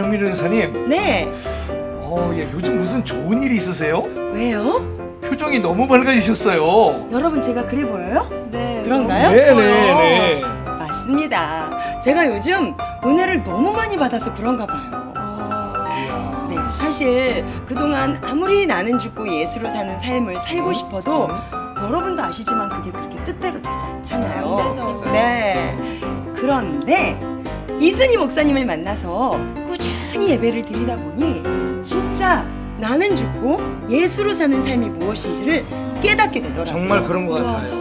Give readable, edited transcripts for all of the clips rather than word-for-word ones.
박민호 연사님. 네. 예, 요즘 무슨 좋은 일이 있으세요? 왜요? 표정이 너무 밝아지셨어요. 여러분 제가 그래 보여요? 네. 그런가요? 네네네. 맞습니다. 제가 요즘 은혜를 너무 많이 받아서 그런가 봐요. 네, 사실 그동안 아무리 나는 죽고 예수로 사는 삶을 살고 싶어도 여러분도 아시지만 그게 그렇게 뜻대로 되지 않잖아요. 안 되죠. 네. 그런데 이순희 목사님을 만나서 꾸준히 예배를 드리다 보니 진짜 나는 죽고 예수로 사는 삶이 무엇인지를 깨닫게 되더라고요. 정말 그런 것 같아요.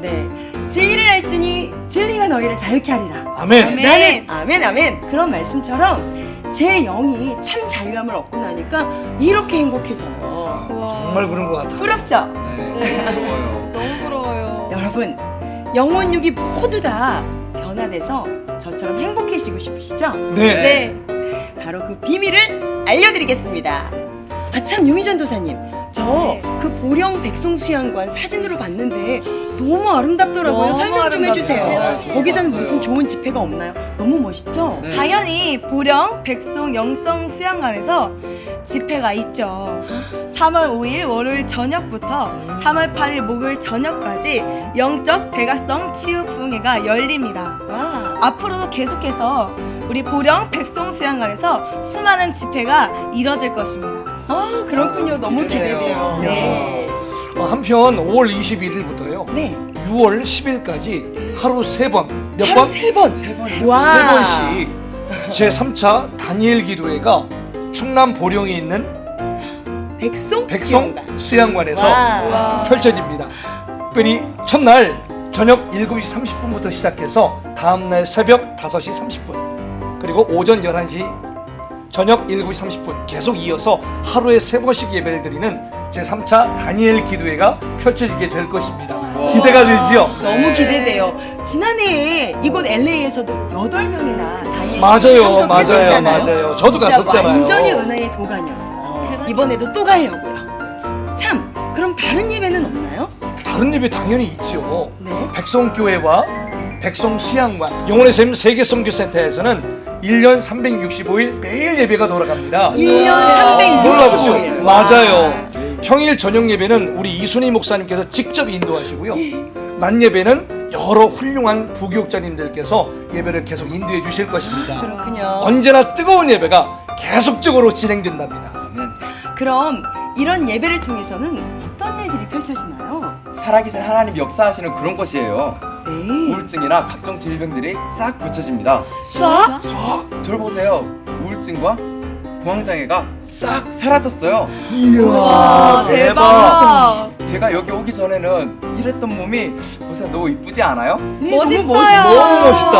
네. 진리를 알지니 진리가 너희를 자유케 하리라. 아멘. 아멘. 나는 아멘 아멘 그런 말씀처럼 제 영이 참 자유함을 얻고 나니까 이렇게 행복해져요. 우와. 정말 그런 것 같아요. 부럽죠? 네. 부러워요. 너무 부러워요. 여러분 영혼육이 모두 다 변화돼서 저처럼 행복해지고 싶으시죠? 네. 네. 바로 그 비밀을 알려드리겠습니다. 아 참 유미전 도사님 저 네. 그 보령 백송수양관 사진으로 봤는데 너무 아름답더라고요. 너무 설명 좀 해주세요. 아름답네요. 저도 거기서는 봤어요. 무슨 좋은 집회가 없나요? 너무 멋있죠? 네. 당연히 보령 백송 영성 수양관에서 집회가 있죠. 3월 5일 월요일 저녁부터 3월 8일 목요일 저녁까지 영적 대가성 치유 부흥회가 열립니다. 와. 앞으로도 계속해서 우리 보령 백송 수양관에서 수많은 집회가 이뤄질 것입니다. 아 그렇군요. 너무 기대돼요. 이야. 네. 한편 5월 21일부터요. 네. 6월 10일까지 하루 3번. 몇 하루 번? 세 번. 와. 3번씩 제3차 다니엘 기도회가 충남 보령에 있는 백송 백성 수양관. 수양관에서 와. 펼쳐집니다. 특별히 첫날 저녁 7시 30분부터 시작해서 다음날 새벽 5시 30분 그리고 오전 11시 저녁 7시 30분 계속 이어서 하루에 3번씩 예배를 드리는 제3차 다니엘 기도회가 펼쳐지게 될 것입니다. 기대가 되지요? 너무 기대돼요. 지난해에 이곳 LA에서도 8명이나 다니엘 맞아요, 참석했었잖아요. 저도 진짜 갔었잖아요. 완전히 은혜의 도가니였어요. 이번에도 또 가려고요. 참, 그럼 다른 예배는 없나요? 다른 예배 당연히 있죠. 네. 백성교회와 백성수양관 영혼의 샘 세계선교센터에서는 1년 365일 매일 예배가 돌아갑니다. 1년 놀라우시죠? 365일. 맞아요. 평일 저녁 예배는 우리 이순희 목사님께서 직접 인도하시고요. 낮 예배는 여러 훌륭한 부교육자님들께서 예배를 계속 인도해 주실 것입니다. 그렇군요. 언제나 뜨거운 예배가 계속적으로 진행된답니다. 그럼 이런 예배를 통해서는 어떤 일들이 펼쳐지나요? 살아계신 하나님 역사하시는 그런 것이에요. 네. 우울증이나 각종 질병들이 싹 고쳐집니다. 쏴? 저를 보세요. 우울증과 공황장애가 싹 사라졌어요. 이야, 대박. 제가 여기 오기 전에는 이랬던 몸이 보세요. 너무 이쁘지 않아요? 네, 멋있어요. 너무 멋있어요. 너무 멋있다.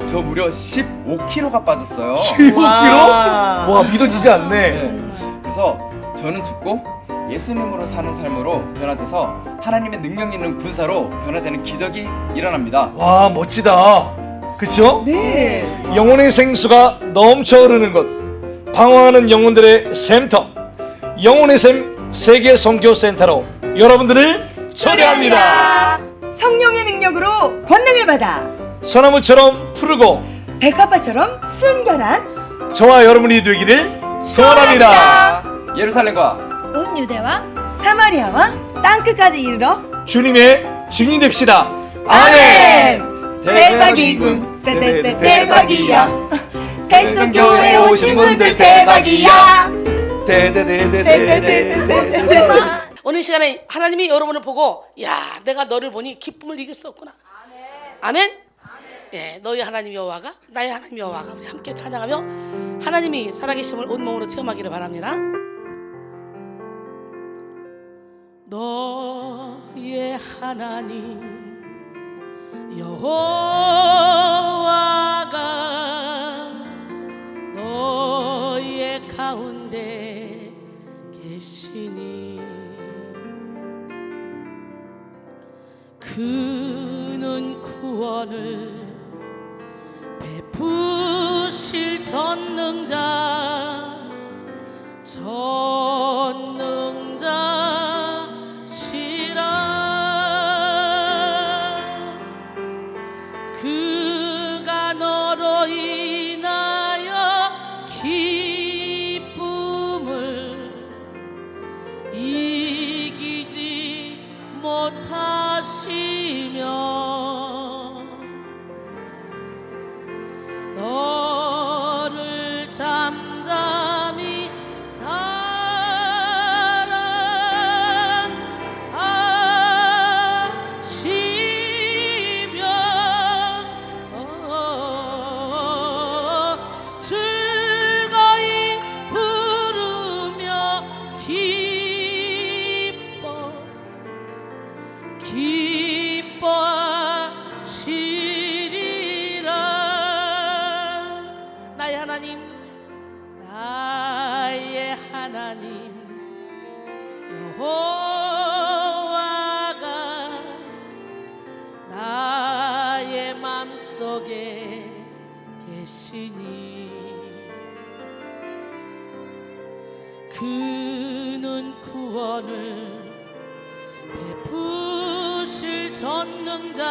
네, 저 무려 15kg가 빠졌어요. 15kg? 와. 와, 믿어지지 않네. 네. 그래서 저는 죽고 예수님으로 사는 삶으로 변화돼서 하나님의 능력 있는 군사로 변화되는 기적이 일어납니다. 와, 멋지다. 그렇죠? 네. 영혼의 생수가 넘쳐 흐르는 곳, 방황하는 영혼들의 샘터, 영혼의 샘 세계 선교센터로 여러분들을 초대합니다. 성령의 능력으로 권능을 받아 소나무처럼 푸르고 백합화처럼 순결한 저와 여러분이 되기를 소원합니다. 예루살렘과 온 유대와 사마리아와 땅끝까지 이르러 주님의 증인 됩시다. 아멘. 대박이군. 대박이야. 백성교회 오신 분들 대박이야. 오늘 시간에 하나님이 여러분을 보고 야 내가 너를 보니 기쁨을 이길 수 없구나. 아멘. 예, 너희 하나님 여호와가 나의 하나님 여호와가 우리 함께 찬양하며 하나님이 살아계심을 온몸으로 체험하기를 바랍니다. 너의 하나님 여호와가 너의 가운데 계시니 그는 구원을 베푸실 전능자시라 그가 너로 인하여 기 마음속에 계시니 그는 구원을 베푸실 전능자시라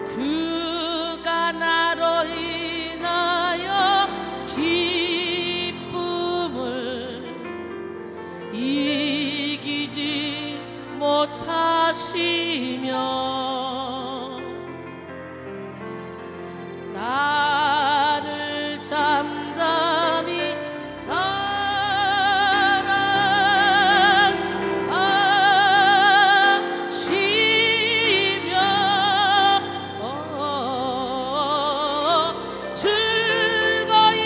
그가 나로 인하여 기쁨을 이기지 못하시며 나를 잠잠히 사랑하시며 즐거이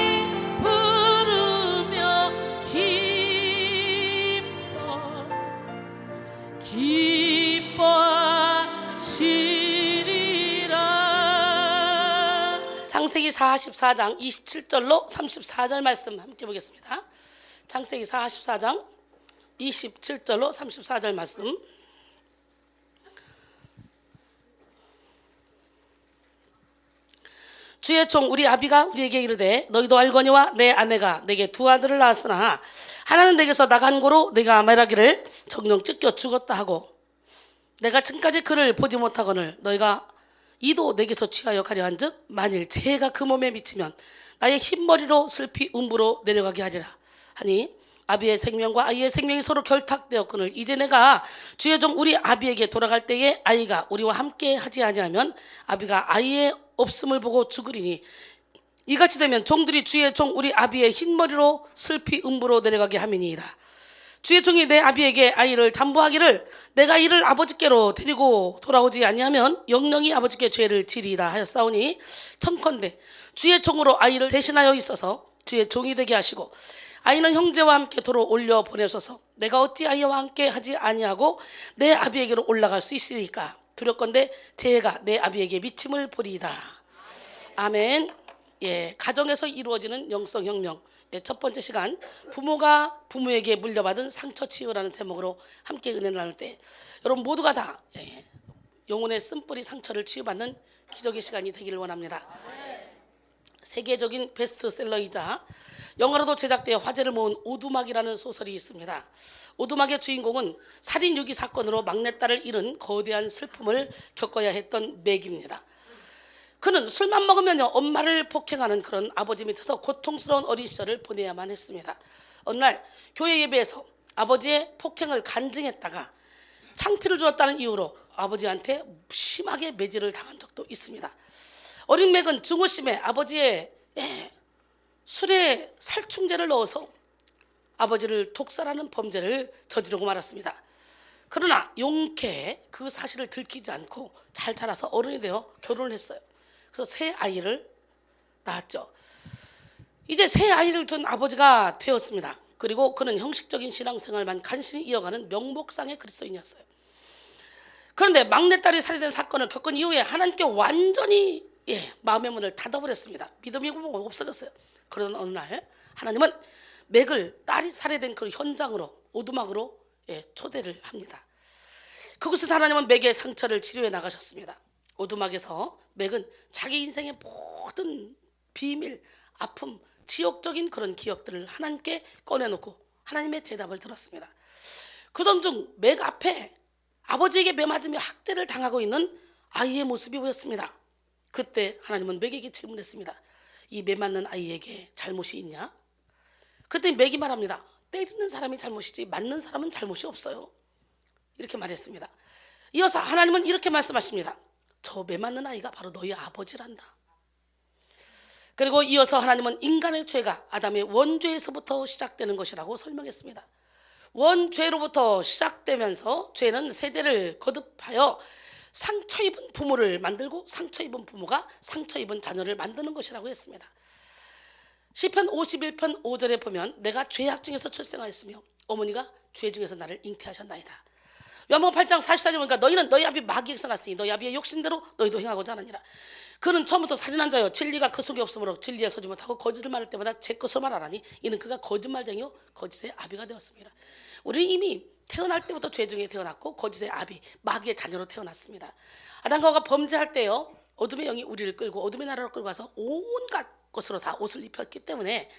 부르며 기뻐하시리라. 창세기 44장 27절로 34절 말씀 함께 보겠습니다. 창세기 44장 27절로 34절 말씀. 주의 종 우리 아비가 우리에게 이르되 너희도 알거니와 내 아내가 내게 두 아들을 낳았으나 하나는 내게서 나간 고로 내가 말하기를 정령 찢겨 죽었다 하고 내가 지금까지 그를 보지 못하거늘 너희가 이도 내게서 취하여 가려 한즉 만일 재해가 그 몸에 미치면 나의 흰머리로 슬피 음부로 내려가게 하리라 하니 아비의 생명과 아이의 생명이 서로 결탁되었거늘 이제 내가 주의 종 우리 아비에게 돌아갈 때에 아이가 우리와 함께 하지 아니하면 아비가 아이의 없음을 보고 죽으리니 이같이 되면 종들이 주의 종 우리 아비의 흰머리로 슬피 음부로 내려가게 함이니이다. 주의 종이 내 아비에게 아이를 담보하기를 내가 이를 아버지께로 데리고 돌아오지 아니하면 영영이 아버지께 죄를 지리이다 하였사오니 청컨대 주의 종으로 아이를 대신하여 있어서 주의 종이 되게 하시고 아이는 형제와 함께 도로 올려 보내소서. 내가 어찌 아이와 함께 하지 아니하고 내 아비에게로 올라갈 수 있으리까. 두렵건대 재해가 내 아비에게 미침을 보리이다. 아멘. 예, 가정에서 이루어지는 영성혁명. 예, 첫 번째 시간 부모가 부모에게 물려받은 상처 치유라는 제목으로 함께 은혜를 나눌 때 여러분 모두가 다 영혼의 쓴뿌리 상처를 치유받는 기적의 시간이 되기를 원합니다. 세계적인 베스트셀러이자 영화로도 제작되어 화제를 모은 오두막이라는 소설이 있습니다. 오두막의 주인공은 살인 유기 사건으로 막내딸을 잃은 거대한 슬픔을 겪어야 했던 맥입니다. 그는 술만 먹으면 엄마를 폭행하는 그런 아버지 밑에서 고통스러운 어린 시절을 보내야만 했습니다. 어느 날 교회 예배에서 아버지의 폭행을 간증했다가 창피를 주었다는 이유로 아버지한테 심하게 매질을 당한 적도 있습니다. 어린 맥은 증오심에 아버지의 술에 살충제를 넣어서 아버지를 독살하는 범죄를 저지르고 말았습니다. 그러나 용케 그 사실을 들키지 않고 잘 자라서 어른이 되어 결혼을 했어요. 그래서 새 아이를 낳았죠. 이제 새 아이를 둔 아버지가 되었습니다. 그리고 그는 형식적인 신앙생활만 간신히 이어가는 명목상의 그리스도인이었어요. 그런데 막내딸이 살해된 사건을 겪은 이후에 하나님께 완전히 마음의 문을 닫아버렸습니다. 믿음이 없어졌어요. 그러던 어느 날 하나님은 맥을 딸이 살해된 그 현장으로 오두막으로 초대를 합니다. 그곳에서 하나님은 맥의 상처를 치료해 나가셨습니다. 오두막에서 맥은 자기 인생의 모든 비밀, 아픔, 지옥적인 그런 기억들을 하나님께 꺼내놓고 하나님의 대답을 들었습니다. 그던 중 맥 앞에 아버지에게 매맞으며 학대를 당하고 있는 아이의 모습이 보였습니다. 그때 하나님은 맥에게 질문했습니다. 이 매맞는 아이에게 잘못이 있냐? 그때 맥이 말합니다. 때리는 사람이 잘못이지 맞는 사람은 잘못이 없어요. 이렇게 말했습니다. 이어서 하나님은 이렇게 말씀하십니다. 저 매맞는 아이가 바로 너희 아버지란다. 그리고 이어서 하나님은 인간의 죄가 아담의 원죄에서부터 시작되는 것이라고 설명했습니다. 원죄로부터 시작되면서 죄는 세대를 거듭하여 상처 입은 부모를 만들고 상처 입은 부모가 상처 입은 자녀를 만드는 것이라고 했습니다. 시편 51편 5절에 보면 내가 죄악 중에서 출생하였으며 어머니가 죄 중에서 나를 잉태하셨나이다. 요한복음 8장 44절에 보니까 너희는 너희 아비 마귀에게서 났으니 너희 아비의 욕심대로 너희도 행하고자 하느니라. 그는 처음부터 살인한 자요 진리가 그 속에 없으므로 진리에 서지 못하고 거짓을 말할 때마다 제 것을 말하나니 이는 그가 거짓말쟁이요 거짓의 아비가 되었습니다. 우리는 이미 태어날 때부터 죄 중에 태어났고 거짓의 아비 마귀의 자녀로 태어났습니다. 아담과 하와가 범죄할 때요 어둠의 영이 우리를 끌고 어둠의 나라로 끌고 와서 온갖 것으로 다 옷을 입혔기 때문에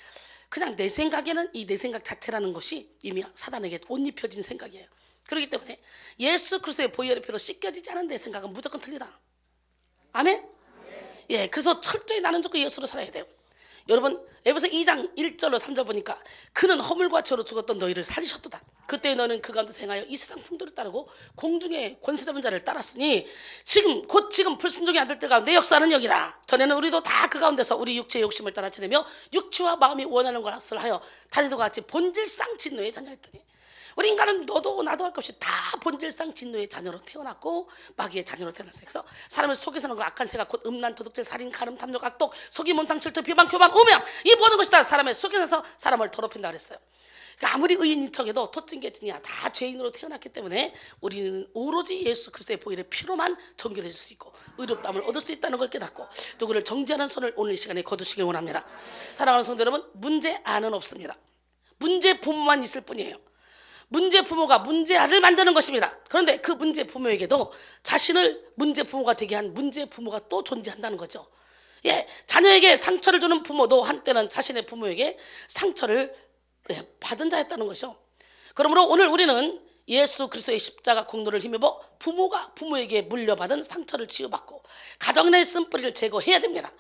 그냥 내 생각에는 이 내 생각 자체라는 것이 이미 사단에게 옷 입혀진 생각이에요. 그렇기 때문에 예수 그리스도의 보혈의 피로 씻겨지지 않은 내 생각은 무조건 틀리다. 아멘? 예, 그래서 철저히 나는 죽고 예수로 살아야 돼요. 여러분 에베소 2장 1절로 3절 보니까 그는 허물과 죄로 죽었던 너희를 살리셨도다. 그때 너는 그 가운데 행하여 이 세상 풍도를 따르고 공중의 권세 잡은 자를 따랐으니 지금 불순종의 아들들 가운데 역사는 여기라. 전에는 우리도 다 그 가운데서 우리 육체의 욕심을 따라 지내며 육체와 마음이 원하는 것을 하여 다니도 같이 본질상 진노의 자녀였더니 우리 인간은 너도 나도 할 것 없이 다 본질상 진노의 자녀로 태어났고 마귀의 자녀로 태어났어요. 그래서 사람을 속에서는 그 악한 새가 곧 음란, 도둑질, 살인, 간음, 탐욕, 악독, 속임, mon탕, 질투, 비방, 교만, 오명 이 모든 것이 다 사람의 속에서 사람을 더럽힌다 그랬어요. 그러니까 아무리 의인인 척해도 토찐개찐이야 다 죄인으로 태어났기 때문에 우리는 오로지 예수 그리스도의 보혈의 피로만 정결해질 수 있고 의롭다함을 얻을 수 있다는 걸 깨닫고 누구를 정죄하는 손을 오늘 이 시간에 거두시길 원합니다. 사랑하는 성도 여러분, 문제 안은 없습니다. 문제 부모만 있을 뿐이에요. 문제 부모가 문제 아를 만드는 것입니다. 그런데 그 문제 부모에게도 자신을 문제 부모가 되게 한 문제 부모가 또 존재한다는 거죠. 예, 자녀에게 상처를 주는 부모도 한때는 자신의 부모에게 상처를 받은 자였다는 것이죠. 그러므로 오늘 우리는 예수 그리스도의 십자가 공로를 힘입어 부모가 부모에게 물려받은 상처를 치유받고 가정 내 쓴뿌리를 제거해야 됩니다.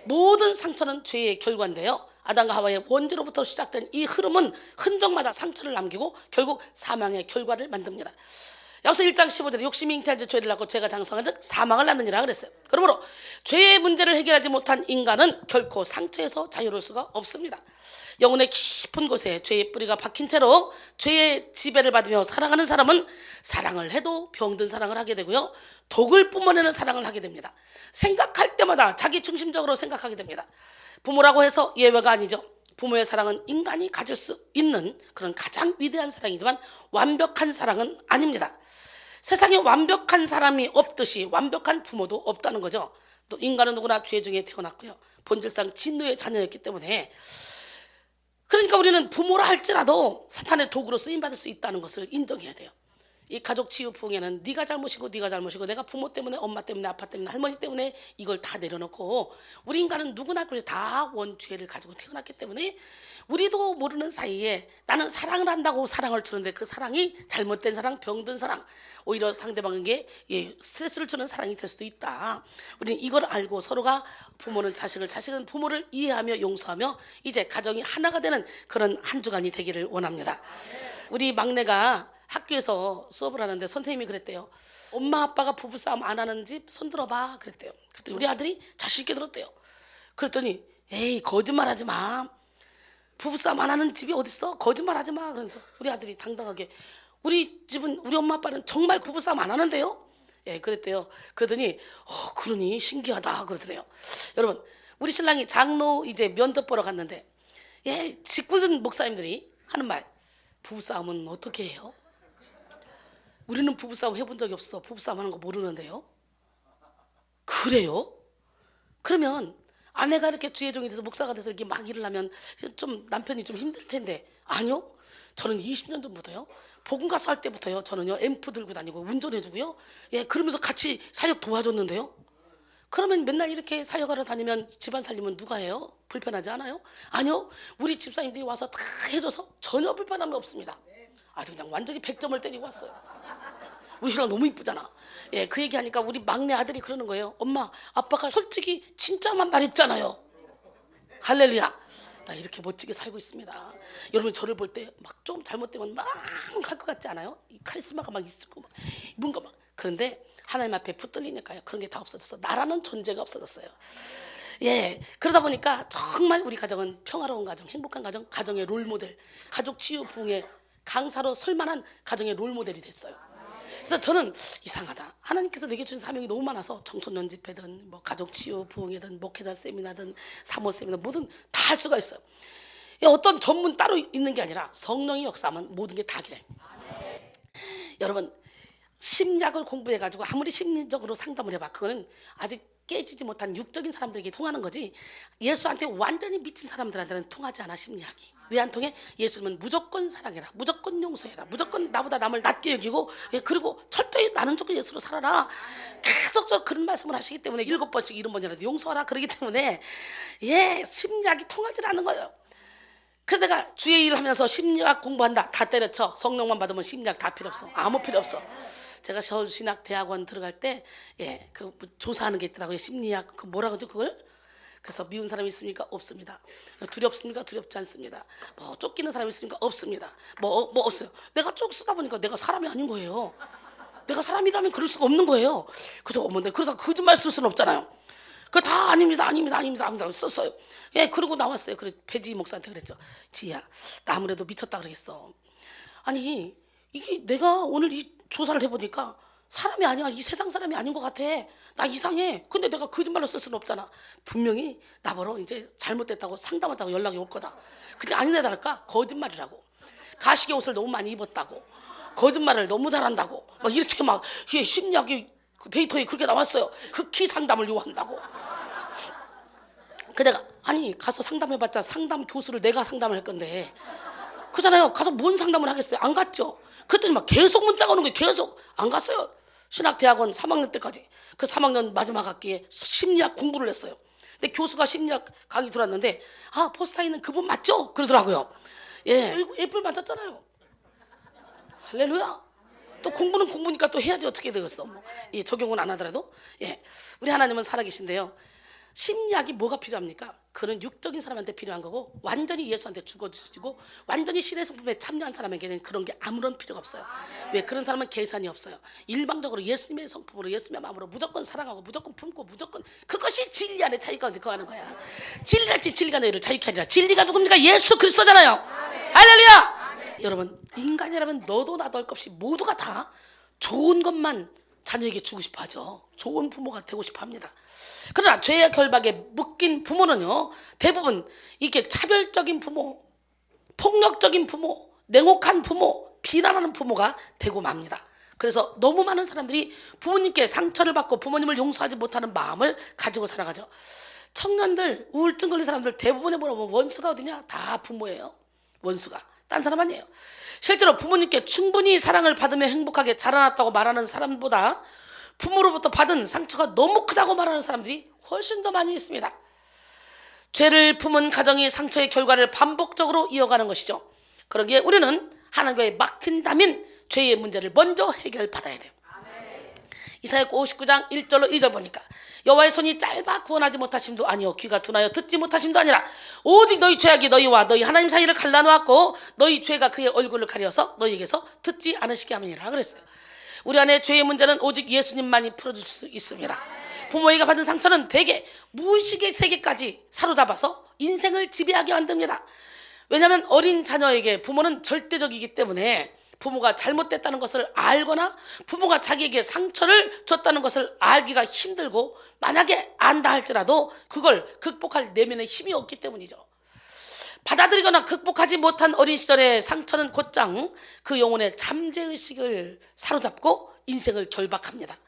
모든 상처는 죄의 결과인데요. 아담과 하와의 원죄로부터 시작된 이 흐름은 흔적마다 상처를 남기고 결국 사망의 결과를 만듭니다. 야고보서 1장 15절에 욕심이 잉태한 지 죄를 낳고 죄가 장성한 즉 사망을 낳느니라 그랬어요. 그러므로 죄의 문제를 해결하지 못한 인간은 결코 상처에서 자유로울 수가 없습니다. 영혼의 깊은 곳에 죄의 뿌리가 박힌 채로 죄의 지배를 받으며 살아가는 사람은 사랑을 해도 병든 사랑을 하게 되고요. 독을 뿜어내는 사랑을 하게 됩니다. 생각할 때마다 자기 중심적으로 생각하게 됩니다. 부모라고 해서 예외가 아니죠. 부모의 사랑은 인간이 가질 수 있는 그런 가장 위대한 사랑이지만 완벽한 사랑은 아닙니다. 세상에 완벽한 사람이 없듯이 완벽한 부모도 없다는 거죠. 또 인간은 누구나 죄 중에 태어났고요. 본질상 진노의 자녀였기 때문에 그러니까 우리는 부모라 할지라도 사탄의 도구로 쓰임받을 수 있다는 것을 인정해야 돼요. 이 가족 치유 부흥회는 네가 잘못이고 내가 부모 때문에 엄마 때문에 아빠 때문에 할머니 때문에 이걸 다 내려놓고 우리 인간은 누구나 다 원죄를 가지고 태어났기 때문에 우리도 모르는 사이에 나는 사랑을 한다고 사랑을 주는데 그 사랑이 잘못된 사랑, 병든 사랑, 오히려 상대방에게 스트레스를 주는 사랑이 될 수도 있다. 우리는 이걸 알고 서로가 부모는 자식을, 자식은 부모를 이해하며 용서하며 이제 가정이 하나가 되는 그런 한 주간이 되기를 원합니다. 우리 막내가 학교에서 수업을 하는데 선생님이 그랬대요. 엄마 아빠가 부부싸움 안 하는 집 손들어봐 그랬대요. 그랬더니 우리 아들이 자신 있게 들었대요. 그랬더니 에이 거짓말하지 마. 부부싸움 안 하는 집이 어딨어? 거짓말하지 마. 그래서 우리 아들이 당당하게 우리 집은 우리 엄마 아빠는 정말 부부싸움 안 하는데요. 예, 그랬대요. 그러더니 그러니 신기하다 그러더래요. 여러분 우리 신랑이 장로 이제 면접 보러 갔는데 직구준 목사님들이 하는 말 부부싸움은 어떻게 해요? 우리는 부부싸움 해본 적이 없어. 부부싸움 하는 거 모르는데요. 그래요? 그러면 아내가 이렇게 주의종이 돼서 목사가 돼서 이렇게 막 일을 하면 좀 남편이 좀 힘들 텐데 아니요. 저는 20년 전부터요. 복음 가수 할 때부터요. 저는요 앰프 들고 다니고 운전해주고요. 그러면서 같이 사역 도와줬는데요. 그러면 맨날 이렇게 사역하러 다니면 집안 살림은 누가 해요? 불편하지 않아요? 아니요. 우리 집사님들이 와서 다 해줘서 전혀 불편함이 없습니다. 아주 그냥 완전히 100점을 때리고 왔어요. 우리 신랑 너무 이쁘잖아. 그 얘기하니까 우리 막내 아들이 그러는 거예요. 엄마, 아빠가 솔직히 진짜만 말했잖아요. 할렐루야. 나 이렇게 멋지게 살고 있습니다. 여러분 저를 볼 때 막 좀 잘못되면 막 할 것 같지 않아요? 이 카리스마가 막 있고 막 뭔가 막. 그런데 하나님 앞에 붙들리니까요. 그런 게 다 없어졌어. 나라는 존재가 없어졌어요. 그러다 보니까 정말 우리 가정은 평화로운 가정, 행복한 가정, 가정의 롤모델, 가족 치유 부흥의 강사로 설만한 가정의 롤모델이 됐어요. 그래서 저는 이상하다. 하나님께서 내게 주신 사명이 너무 많아서 청소년 집회든 뭐 가족 치유 부흥회든 목회자 세미나든 사모 세미나 뭐든 다 할 수가 있어요. 어떤 전문 따로 있는 게 아니라 성령이 역사하면 모든 게 다 돼. 여러분 심리학을 공부해가지고 아무리 심리적으로 상담을 해봐 그거는 아직 깨지지 못한 육적인 사람들에게 통하는 거지 예수한테 완전히 미친 사람들한테는 통하지 않아. 심리학이 왜 안 통해? 예수님은 무조건 사랑해라, 무조건 용서해라, 무조건 나보다 남을 낮게 여기고, 예, 그리고 철저히 나는 조건 예수로 살아라, 계속적으로 그런 말씀을 하시기 때문에 7번씩 70번이라도 용서하라 그러기 때문에 예, 심리학이 통하지 않는 거예요. 그래서 내가 주의 일을 하면서 심리학 공부한다 다 때려쳐. 성령만 받으면 심리학 다 필요 없어. 아무 필요 없어. 제가 서울신학대학원 들어갈 때 예, 그 조사하는 게 있더라고요. 심리학 그 뭐라 그러죠 그걸? 그래서 미운 사람이 있습니까? 없습니다. 두렵습니까? 두렵지 않습니다. 뭐 쫓기는 사람이 있습니까? 없습니다. 뭐 없어요. 내가 쭉 쓰다 보니까 내가 사람이 아닌 거예요. 내가 사람이라면 그럴 수가 없는 거예요. 그래서 어머니 그러다 거짓말 쓸 수는 없잖아요. 그 다 아닙니다 썼어요. 예, 그러고 나왔어요. 그래 배지 목사한테 그랬죠. 지희야, 나 아무래도 미쳤다 그러겠어. 아니 이게 내가 오늘 이 조사를 해보니까 사람이 아니야. 이 세상 사람이 아닌 것 같아. 나 이상해. 근데 내가 거짓말로 쓸 수는 없잖아. 분명히 나보러 이제 잘못됐다고 상담하자고 연락이 올 거다. 근데 아니나 다를까 거짓말이라고. 가시게 옷을 너무 많이 입었다고. 거짓말을 너무 잘한다고. 막 이렇게 막 심리학이 데이터에 그렇게 나왔어요. 극히 상담을 요한다고. 그 내가 아니 가서 상담해봤자 상담 교수를 내가 상담을 할 건데 그잖아요. 가서 뭔 상담을 하겠어요. 안 갔죠. 그랬더니 막 계속 문자가 오는 거예요. 계속 안 갔어요. 신학대학원 3학년 때까지. 그 3학년 마지막 학기에 심리학 공부를 했어요. 근데 교수가 심리학 강의 들어왔는데 아 포스타인은 그분 맞죠? 그러더라고요. 예, 애플 맞았잖아요. 할렐루야. 또 공부는 공부니까 또 해야지 어떻게 되겠어. 뭐. 예, 적용은 안 하더라도. 예, 우리 하나님은 살아계신데요. 심리학이 뭐가 필요합니까? 그런 육적인 사람한테 필요한 거고 완전히 예수한테 죽어주시고 완전히 신의 성품에 참여한 사람에게는 그런 게 아무런 필요가 없어요. 왜? 그런 사람은 계산이 없어요. 일방적으로 예수님의 성품으로 예수님의 마음으로 무조건 사랑하고 무조건 품고 무조건 그것이 진리 안에 자유 가운데 거하는 거야. 진리랄지 진리가 너희를 자유케 하리라. 진리가 누굽니까? 예수 그리스도잖아요. 할렐루야. 여러분 인간이라면 너도 나도 할 것 없이 모두가 다 좋은 것만 자녀에게 주고 싶어 하죠. 좋은 부모가 되고 싶어 합니다. 그러나 죄의 결박에 묶인 부모는요 대부분 이렇게 차별적인 부모, 폭력적인 부모, 냉혹한 부모, 비난하는 부모가 되고 맙니다. 그래서 너무 많은 사람들이 부모님께 상처를 받고 부모님을 용서하지 못하는 마음을 가지고 살아가죠. 청년들, 우울증 걸린 사람들 대부분의 뭐라고 원수가 어디냐? 다 부모예요. 원수가. 딴 사람 아니에요. 실제로 부모님께 충분히 사랑을 받으며 행복하게 자라났다고 말하는 사람보다 부모로부터 받은 상처가 너무 크다고 말하는 사람들이 훨씬 더 많이 있습니다. 죄를 품은 가정이 상처의 결과를 반복적으로 이어가는 것이죠. 그러기에 우리는 하나님과의 막힌 담인 죄의 문제를 먼저 해결받아야 돼요. 이사야 59장 1절로 2절 보니까 여호와의 손이 짧아 구원하지 못하심도 아니요 귀가 둔하여 듣지 못하심도 아니라 오직 너희 죄악이 너희와 너희 하나님 사이를 갈라놓았고 너희 죄가 그의 얼굴을 가려서 너희에게서 듣지 않으시게 함이니라 그랬어요. 우리 안에 죄의 문제는 오직 예수님만이 풀어줄 수 있습니다. 부모에게 받은 상처는 대개 무의식의 세계까지 사로잡아서 인생을 지배하게 만듭니다. 왜냐하면 어린 자녀에게 부모는 절대적이기 때문에 부모가 잘못됐다는 것을 알거나 부모가 자기에게 상처를 줬다는 것을 알기가 힘들고 만약에 안다 할지라도 그걸 극복할 내면의 힘이 없기 때문이죠. 받아들이거나 극복하지 못한 어린 시절의 상처는 곧장 그 영혼의 잠재의식을 사로잡고 인생을 결박합니다.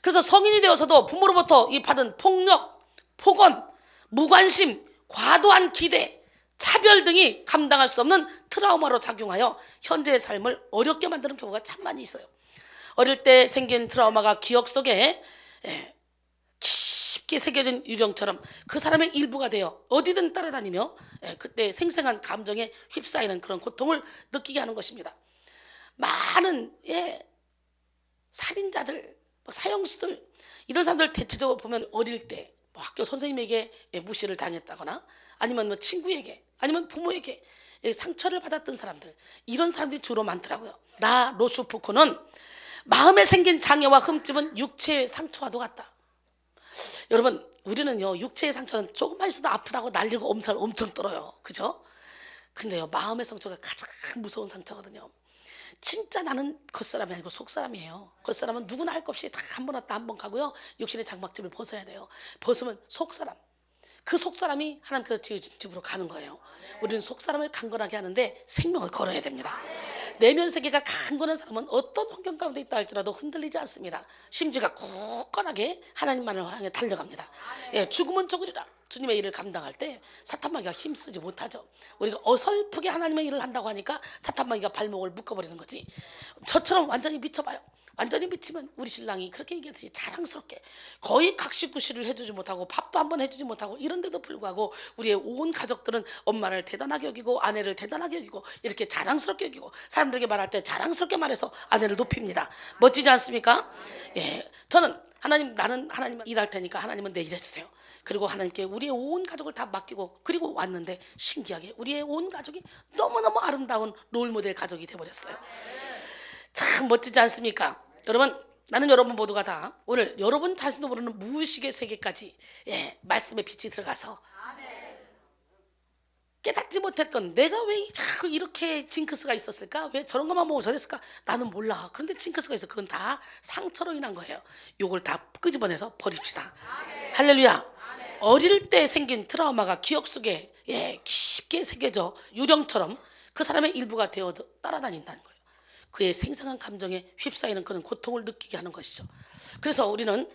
그래서 성인이 되어서도 부모로부터 이 받은 폭력, 폭언, 무관심, 과도한 기대, 차별 등이 감당할 수 없는 트라우마로 작용하여 현재의 삶을 어렵게 만드는 경우가 참 많이 있어요. 어릴 때 생긴 트라우마가 기억 속에 깊게 새겨진 유령처럼 그 사람의 일부가 되어 어디든 따라다니며 그때 생생한 감정에 휩싸이는 그런 고통을 느끼게 하는 것입니다. 많은 살인자들, 사형수들 이런 사람들 대체적으로 보면 어릴 때 학교 선생님에게 무시를 당했다거나 아니면 뭐 친구에게 아니면 부모에게 상처를 받았던 사람들 이런 사람들이 주로 많더라고요. 라 로슈포코는 마음에 생긴 장애와 흠집은 육체의 상처와도 같다. 여러분 우리는요 육체의 상처는 조금만 있어도 아프다고 날리고 엄청 떨어요. 그죠? 근데요 마음의 상처가 가장 무서운 상처거든요. 진짜 나는 겉사람이 아니고 속사람이에요. 겉사람은 누구나 할 것 없이 다 한 번 왔다 한 번 가고요. 육신의 장막집을 벗어야 돼요. 벗으면 속사람. 그 속사람이 하나님께서 지으신 집으로 가는 거예요. 우리는 속사람을 강건하게 하는데 생명을 걸어야 됩니다. 내면 세계가 강건한 사람은 어떤 환경 가운데 있다 할지라도 흔들리지 않습니다. 심지가 굳건하게 하나님만을 향해 달려갑니다. 예, 죽으면 죽으리라. 주님의 일을 감당할 때 사탄마귀가 힘쓰지 못하죠. 우리가 어설프게 하나님의 일을 한다고 하니까 사탄마귀가 발목을 묶어버리는 거지. 저처럼 완전히 미쳐봐요. 완전히 미치면 우리 신랑이 그렇게 얘기하듯이 자랑스럽게 거의 각시구시를 해주지 못하고 밥도 한번 해주지 못하고 이런데도 불구하고 우리의 온 가족들은 엄마를 대단하게 여기고 아내를 대단하게 여기고 이렇게 자랑스럽게 여기고 사람들에게 말할 때 자랑스럽게 말해서 아내를 높입니다. 멋지지 않습니까? 예, 저는 나는 하나님 일할 테니까 하나님은 내 일 해주세요. 그리고 하나님께 우리의 온 가족을 다 맡기고 그리고 왔는데 신기하게 우리의 온 가족이 너무너무 아름다운 롤모델 가족이 돼버렸어요. 참 멋지지 않습니까? 여러분, 나는 여러분 모두가 다 오늘 여러분 자신도 모르는 무의식의 세계까지 말씀의 빛이 들어가서 깨닫지 못했던 내가 왜 자꾸 이렇게 징크스가 있었을까? 왜 저런 것만 보고 저랬을까? 나는 몰라. 그런데 징크스가 있어. 그건 다 상처로 인한 거예요. 요걸 다 끄집어내서 버립시다. 할렐루야. 어릴 때 생긴 트라우마가 기억 속에 깊게 새겨져 유령처럼 그 사람의 일부가 되어 따라다닌다는 거예요. 그의 생생한 감정에 휩싸이는 그런 고통을 느끼게 하는 것이죠. 그래서 우리는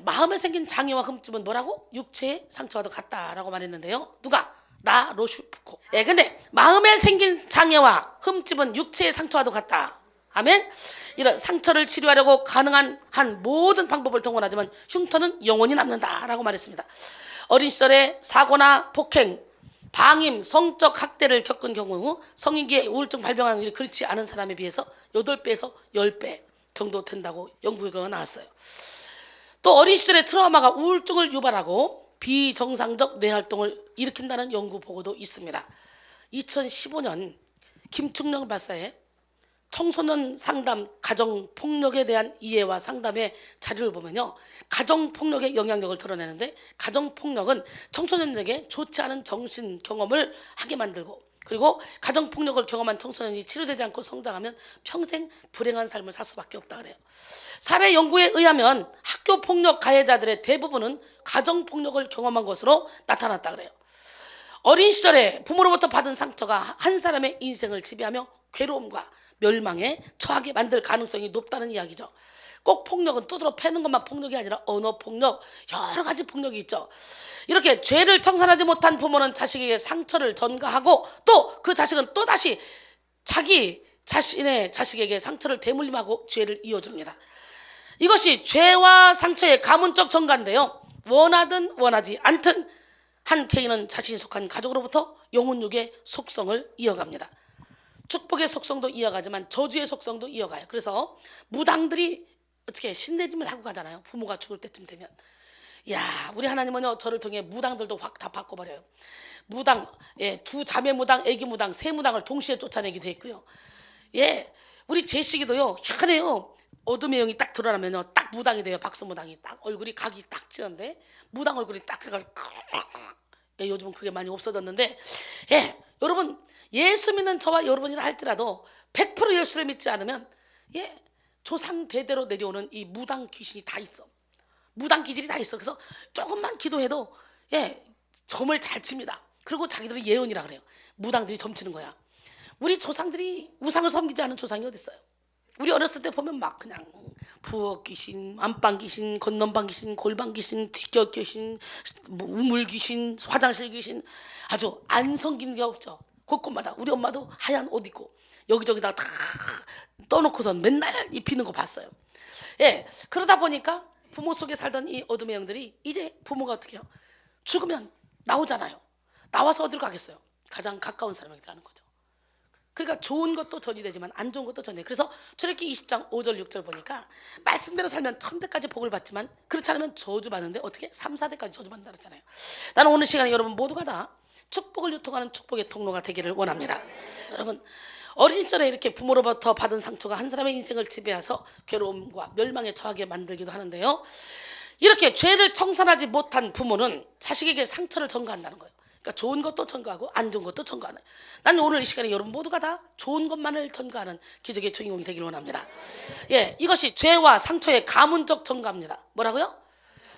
마음에 생긴 장애와 흠집은 뭐라고? 육체의 상처와도 같다라고 말했는데요. 누가? 라 로슈프코. 근데 마음에 생긴 장애와 흠집은 육체의 상처와도 같다. 아멘. 이런 상처를 치료하려고 가능한 한 모든 방법을 동원하지만 흉터는 영원히 남는다라고 말했습니다. 어린 시절에 사고나 폭행, 방임, 성적 학대를 겪은 경우 성인기에 우울증 발병하는 일이 그렇지 않은 사람에 비해서 8배에서 10배 정도 된다고 연구 결과가 나왔어요. 또 어린 시절의 트라우마가 우울증을 유발하고 비정상적 뇌활동을 일으킨다는 연구 보고도 있습니다. 2015년 김충령 박사의 청소년 상담 가정폭력에 대한 이해와 상담의 자료를 보면요, 가정폭력의 영향력을 드러내는데 가정폭력은 청소년에게 좋지 않은 정신 경험을 하게 만들고 그리고 가정폭력을 경험한 청소년이 치료되지 않고 성장하면 평생 불행한 삶을 살 수밖에 없다 그래요. 사례 연구에 의하면 학교폭력 가해자들의 대부분은 가정폭력을 경험한 것으로 나타났다 그래요. 어린 시절에 부모로부터 받은 상처가 한 사람의 인생을 지배하며 괴로움과 멸망에 처하게 만들 가능성이 높다는 이야기죠. 꼭 폭력은 두드러 패는 것만 폭력이 아니라 언어 폭력, 여러 가지 폭력이 있죠. 이렇게 죄를 청산하지 못한 부모는 자식에게 상처를 전가하고 또 그 자식은 또다시 자기 자신의 자식에게 상처를 대물림하고 죄를 이어줍니다. 이것이 죄와 상처의 가문적 전가인데요. 원하든 원하지 않든 한 개인은 자신이 속한 가족으로부터 영혼육의 속성을 이어갑니다. 축복의 속성도 이어가지만 저주의 속성도 이어가요. 그래서 무당들이 어떻게 신내림을 하고 가잖아요. 부모가 죽을 때쯤 되면. 야, 우리 하나님은요, 저를 통해 무당들도 확 다 바꿔버려요. 무당, 두 자매 무당, 애기 무당, 세 무당을 동시에 쫓아내기도 했고요. 우리 제시기도요, 희한해요. 어둠의 영이 딱 드러나면요, 딱 무당이 돼요. 박수무당이 딱 얼굴이 각이 딱 찌는데 무당 얼굴이 딱 해가지고 요즘은 그게 많이 없어졌는데, 여러분 예수 믿는 저와 여러분이라 할지라도 100% 예수를 믿지 않으면 조상 대대로 내려오는 이 무당 귀신이 다 있어. 무당 기질이 다 있어. 그래서 조금만 기도해도 점을 잘 칩니다. 그리고 자기들은 예언이라 그래요. 무당들이 점치는 거야. 우리 조상들이 우상을 섬기지 않은 조상이 어디 있어요? 우리 어렸을 때 보면 막 그냥 부엌 귀신, 안방 귀신, 건넌방 귀신, 골방 귀신, 뒷곁 귀신, 우물 귀신, 화장실 귀신, 아주 안 섬기는 게 없죠. 곳곳마다 우리 엄마도 하얀 옷 입고 여기저기다 다 떠놓고선 맨날 입히는 거 봤어요. 그러다 보니까 부모 속에 살던 이 어둠의 영들이 이제 부모가 어떻게 해요? 죽으면 나오잖아요. 나와서 어디로 가겠어요? 가장 가까운 사람에게 가는 거죠. 그러니까 좋은 것도 전이 되지만 안 좋은 것도 전이. 그래서 출애굽기 20장 5절 6절 보니까 말씀대로 살면 1000대까지 복을 받지만 그렇지 않으면 저주받는데 어떻게? 3, 4대까지 저주받는다 그랬잖아요. 나는 오늘 시간에 여러분 모두가 다 축복을 유통하는 축복의 통로가 되기를 원합니다. 여러분 어린 시절에 이렇게 부모로부터 받은 상처가 한 사람의 인생을 지배해서 괴로움과 멸망에 처하게 만들기도 하는데요. 이렇게 죄를 청산하지 못한 부모는 자식에게 상처를 전가한다는 거예요. 그러니까 좋은 것도 전가하고 안 좋은 것도 전가하는. 나는 오늘 이 시간에 여러분 모두가 다 좋은 것만을 전가하는 기적의 주인공이 되기를 원합니다. 이것이 죄와 상처의 가문적 전가입니다. 뭐라고요?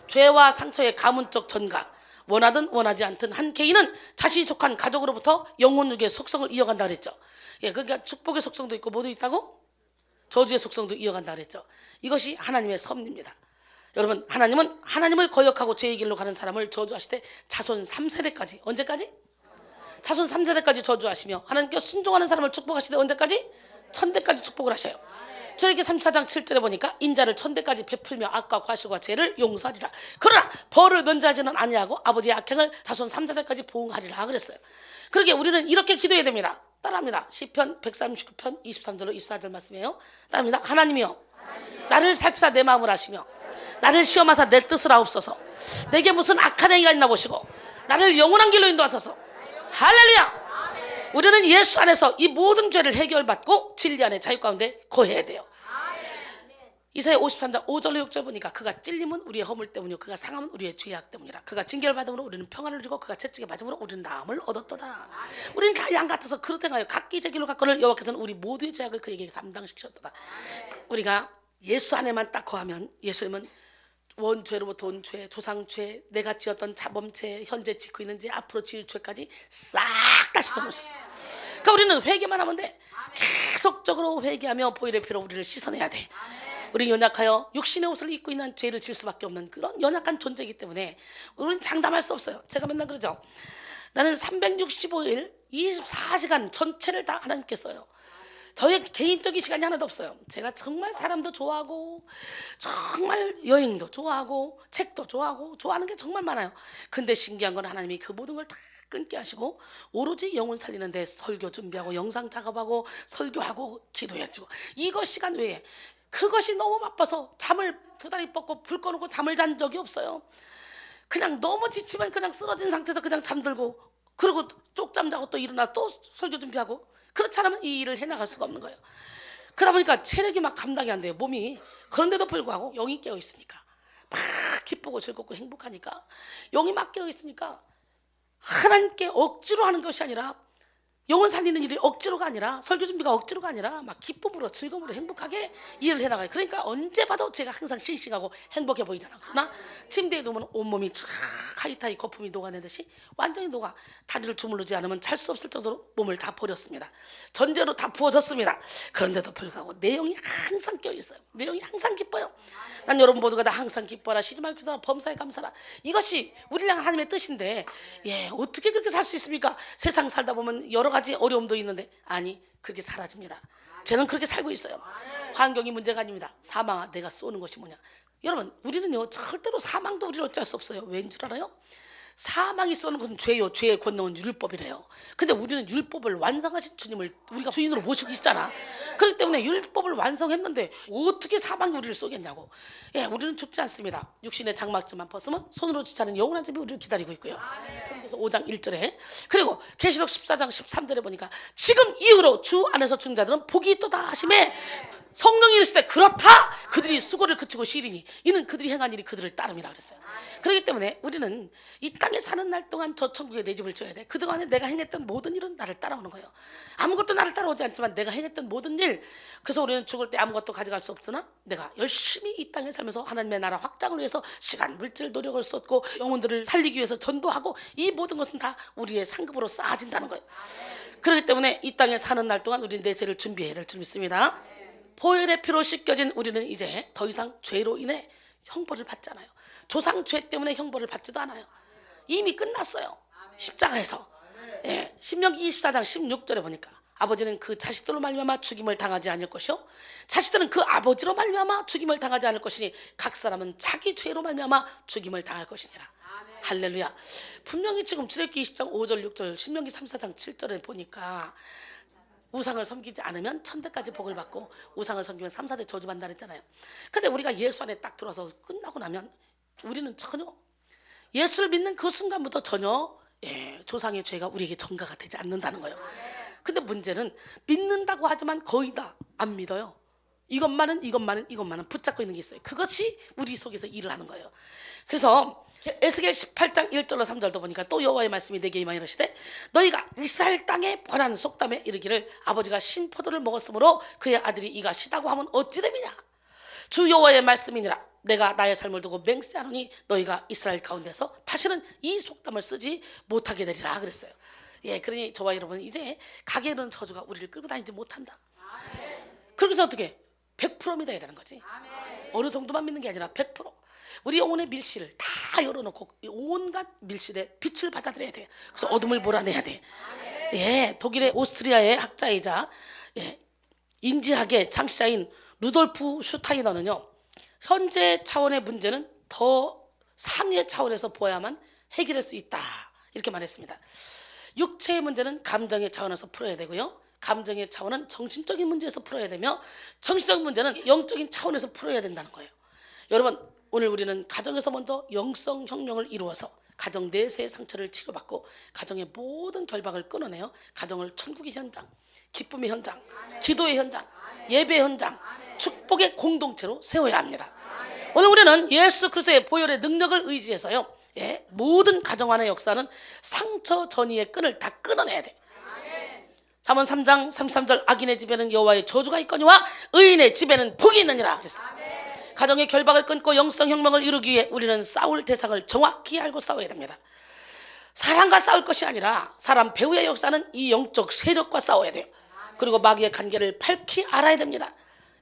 죄와 상처의 가문적 전가. 원하든 원하지 않든 한 개인은 자신이 속한 가족으로부터 영혼육의 속성을 이어간다 그랬죠. 예, 그러니까 축복의 속성도 있고 뭐도 있다고? 저주의 속성도 이어간다 그랬죠. 이것이 하나님의 섭리입니다. 여러분, 하나님은 하나님을 거역하고 죄의 길로 가는 사람을 저주하실 때 자손 3세대까지, 언제까지? 자손 3세대까지 저주하시며 하나님께 순종하는 사람을 축복하실 때 언제까지? 1000대까지 축복을 하셔요. 저에게 34장 7절에 보니까 인자를 1000대까지 베풀며 악과 과실과 죄를 용서하리라. 그러나 벌을 면제하지는 아니하고 아버지의 악행을 자손 3세대까지 보응하리라 그랬어요. 그러게 우리는 이렇게 기도해야 됩니다. 따라합니다. 시편 139편 23절로 24절 말씀이에요. 따라합니다. 하나님이여, 나를 살피사 내 마음을 아시며 나를 시험하사 내 뜻을 아옵소서. 내게 무슨 악한 행위가 있나 보시고 나를 영원한 길로 인도하소서. 할렐루야. 우리는 예수 안에서 이 모든 죄를 해결받고 진리 안에 자유 가운데 거해야 돼요. 이사야 53장 5절로 6절 보니까 그가 찔림은 우리의 허물 때문이요 그가 상함은 우리의 죄악 때문이라. 그가 징계를 받음으로 우리는 평안을 누리고 그가 채찍에 맞음으로 우리는 나음을 얻었도다. 우리는 다 양 같아서 그릇 행하여 각기 제 길로 갔거늘 여호와께서는 우리 모두의 죄악을 그에게 담당시켰도다. 우리가 예수 안에만 딱 거하면 예수님은 원죄로부터 온 죄, 조상죄, 내가 지었던 자범죄, 현재 짓고 있는 죄, 앞으로 지을 죄까지 싹 다 씻어놓으셨어요. 그러니까 우리는 회개만 하면 돼. 계속적으로 회개하며 보혈의 피로 우리를 씻어내야 돼. 우리 연약하여 육신의 옷을 입고 있는 죄를 질 수밖에 없는 그런 연약한 존재이기 때문에 우리는 장담할 수 없어요. 제가 맨날 그러죠. 나는 365일 24시간 전체를 다 하나님께 써요. 저의 개인적인 시간이 하나도 없어요. 제가 정말 사람도 좋아하고 정말 여행도 좋아하고 책도 좋아하고 좋아하는 게 정말 많아요. 근데 신기한 건 하나님이 그 모든 걸 다 끊게 하시고 오로지 영혼 살리는 데 설교 준비하고 영상 작업하고 설교하고 기도해주고 이거 시간 외에 그것이 너무 바빠서 잠을 두 다리 뻗고 불 꺼놓고 잠을 잔 적이 없어요. 그냥 너무 지치면 그냥 쓰러진 상태에서 그냥 잠들고 그리고 쪽잠 자고 또 일어나 또 설교 준비하고 그렇지 않으면 이 일을 해나갈 수가 없는 거예요. 그러다 보니까 체력이 막 감당이 안 돼요. 몸이. 그런데도 불구하고 영이 깨어 있으니까 막 기쁘고 즐겁고 행복하니까 영이 막 깨어 있으니까 하나님께 억지로 하는 것이 아니라 영혼 살리는 일이 억지로가 아니라 설교 준비가 억지로가 아니라 막 기쁨으로 즐거움으로 행복하게 일을 해나가요. 그러니까 언제 봐도 제가 항상 싱싱하고 행복해 보이잖아. 그러나 침대에 누우면 온몸이 쫙 하이타이 거품이 녹아내듯이 완전히 녹아. 다리를 주무르지 않으면 잘 수 없을 정도로 몸을 다 버렸습니다. 전제로 다 부어졌습니다. 그런데도 불구하고 내 영이 항상 깨어있어요. 내 영이 항상 기뻐요. 난 여러분 모두가 다 항상 기뻐라, 쉬지 말고 기도하라, 범사에 감사라. 이것이 우리를 향한 하나님의 뜻인데 예, 어떻게 그렇게 살 수 있습니까? 세상 살다 보면 여러 가지 어려움도 있는데 아니, 그렇게 사라집니다. 저는 그렇게 살고 있어요. 환경이 문제가 아닙니다. 사망아 내가 쏘는 것이 뭐냐. 여러분 우리는요 절대로 사망도 우리를 어찌할 수 없어요. 왠 줄 알아요? 사망이 쏘는 것은 죄요. 죄의 권능은 율법이래요. 근데 우리는 율법을 완성하신 주님을 우리가 주인으로 모시고 있잖아. 그렇기 때문에 율법을 완성했는데 어떻게 사망이 우리를 쏘겠냐고. 예, 우리는 죽지 않습니다. 육신의 장막쯤만 벗으면 손으로 지차는 영원한 집이 우리를 기다리고 있고요. 그래서 5장 1절에 그리고 계시록 14장 13절에 보니까 지금 이후로 주 안에서 죽는 자들은 복이 있도다 하심에 성령이 이르시되 그렇다 그들이 수고를 그치고 쉬리니 이는 그들이 행한 일이 그들을 따름이라 그랬어요. 그렇기 때문에 우리는 이 땅에 사는 날 동안 저 천국에 내 집을 지어야 돼. 그동안에 내가 행했던 모든 일은 나를 따라오는 거예요. 아무것도 나를 따라오지 않지만 내가 행했던 모든 일, 그래서 우리는 죽을 때 아무것도 가져갈 수 없으나 내가 열심히 이 땅에 살면서 하나님의 나라 확장을 위해서 시간, 물질, 노력을 쏟고 영혼들을 살리기 위해서 전도하고 이 모든 것은 다 우리의 상급으로 쌓아진다는 거예요. 그렇기 때문에 이 땅에 사는 날 동안 우리는 내세를 준비해야 될 줄 믿습니다. 보혈의 피로 씻겨진 우리는 이제 더 이상 죄로 인해 형벌을 받지 않아요. 조상 죄 때문에 형벌을 받지도 않아요. 이미 끝났어요. 십자가에서. 예, 신명기 24장 16절에 보니까 아버지는 그 자식들로 말미암아 죽임을 당하지 않을 것이요 자식들은 그 아버지로 말미암아 죽임을 당하지 않을 것이니 각 사람은 자기 죄로 말미암아 죽임을 당할 것이니라. 할렐루야. 분명히 지금 출애굽기 20장 5절 6절 신명기 34장 7절에 보니까 우상을 섬기지 않으면 1000대까지 복을 받고 우상을 섬기면 3, 4대 저주받는다 그랬잖아요. 근데 우리가 예수 안에 딱 들어와서 끝나고 나면 우리는 전혀 예수를 믿는 그 순간부터 전혀 조상의 죄가 우리에게 전가가 되지 않는다는 거예요. 근데 문제는 믿는다고 하지만 거의 다 안 믿어요. 이것만은 붙잡고 있는 게 있어요. 그것이 우리 속에서 일을 하는 거예요. 그래서 에스겔 18장 1절로 3절도 보니까 또 여호와의 말씀이 내게 임하여 이르시되 너희가 이스라엘 땅에 번한 속담에 이르기를 아버지가 신포도를 먹었으므로 그의 아들이 이가 시다고 하면 어찌 됨이냐. 주 여호와의 말씀이니라. 내가 나의 삶을 두고 맹세하노니 너희가 이스라엘 가운데서 다시는 이 속담을 쓰지 못하게 되리라 그랬어요. 예, 그러니 저와 여러분 이제 가게에 있는 저주가 우리를 끌고 다니지 못한다. 그래서 어떻게 100% 믿어야 되는 거지. 어느 정도만 믿는 게 아니라 100%. 우리 영혼의 밀실을 다 열어놓고 온갖 밀실에 빛을 받아들여야 돼. 그래서 어둠을 몰아내야 돼. 예, 독일의 오스트리아의 학자이자 인지학의 창시자인 루돌프 슈타이너는요, 현재 차원의 문제는 더 상위의 차원에서 보아야만 해결할 수 있다 이렇게 말했습니다. 육체의 문제는 감정의 차원에서 풀어야 되고요, 감정의 차원은 정신적인 문제에서 풀어야 되며, 정신적인 문제는 영적인 차원에서 풀어야 된다는 거예요. 여러분, 오늘 우리는 가정에서 먼저 영성 혁명을 이루어서 가정 내세의 상처를 치료받고 가정의 모든 결박을 끊어내어 가정을 천국의 현장, 기쁨의 현장, 기도의 현장, 예배의 현장, 축복의 공동체로 세워야 합니다. 오늘 우리는 예수 그리스도의 보혈의 능력을 의지해서요, 모든 가정 안의 역사는 상처 전이의 끈을 다 끊어내야 돼. 잠언 3장 33절 악인의 집에는 여호와의 저주가 있거니와 의인의 집에는 복이 있느니라 그랬어요. 가정의 결박을 끊고 영성 혁명을 이루기 위해 우리는 싸울 대상을 정확히 알고 싸워야 됩니다. 사람과 싸울 것이 아니라 사람 배후의 역사는 이 영적 세력과 싸워야 돼요. 그리고 마귀의 관계를 밝히 알아야 됩니다.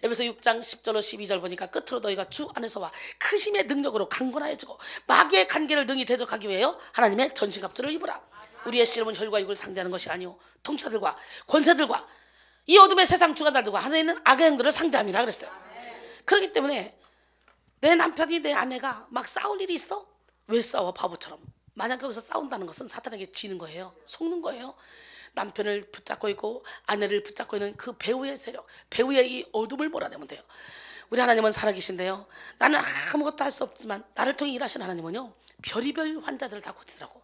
에베소 6장 10절로 12절 보니까 끝으로 너희가 주 안에서와 그 힘의 능력으로 강건하여지고 마귀의 관계를 능히 대적하기 위하여 하나님의 전신갑주를 입으라. 우리의 씨름은 혈과 육을 상대하는 것이 아니오 통치자들과 권세들과 이 어둠의 세상 주관자들과 하늘에 있는 악의 영들을 상대함이라 그랬어요. 그렇기 때문에 내 남편이 내 아내가 막 싸울 일이 있어? 왜 싸워? 바보처럼. 만약 거기서 싸운다는 것은 사탄에게 지는 거예요. 속는 거예요. 남편을 붙잡고 있고 아내를 붙잡고 있는 그 배후의 세력, 배후의 이 어둠을 몰아내면 돼요. 우리 하나님은 살아계신데요, 나는 아무것도 할 수 없지만 나를 통해 일하시는 하나님은요, 별의별 환자들을 다 고치더라고.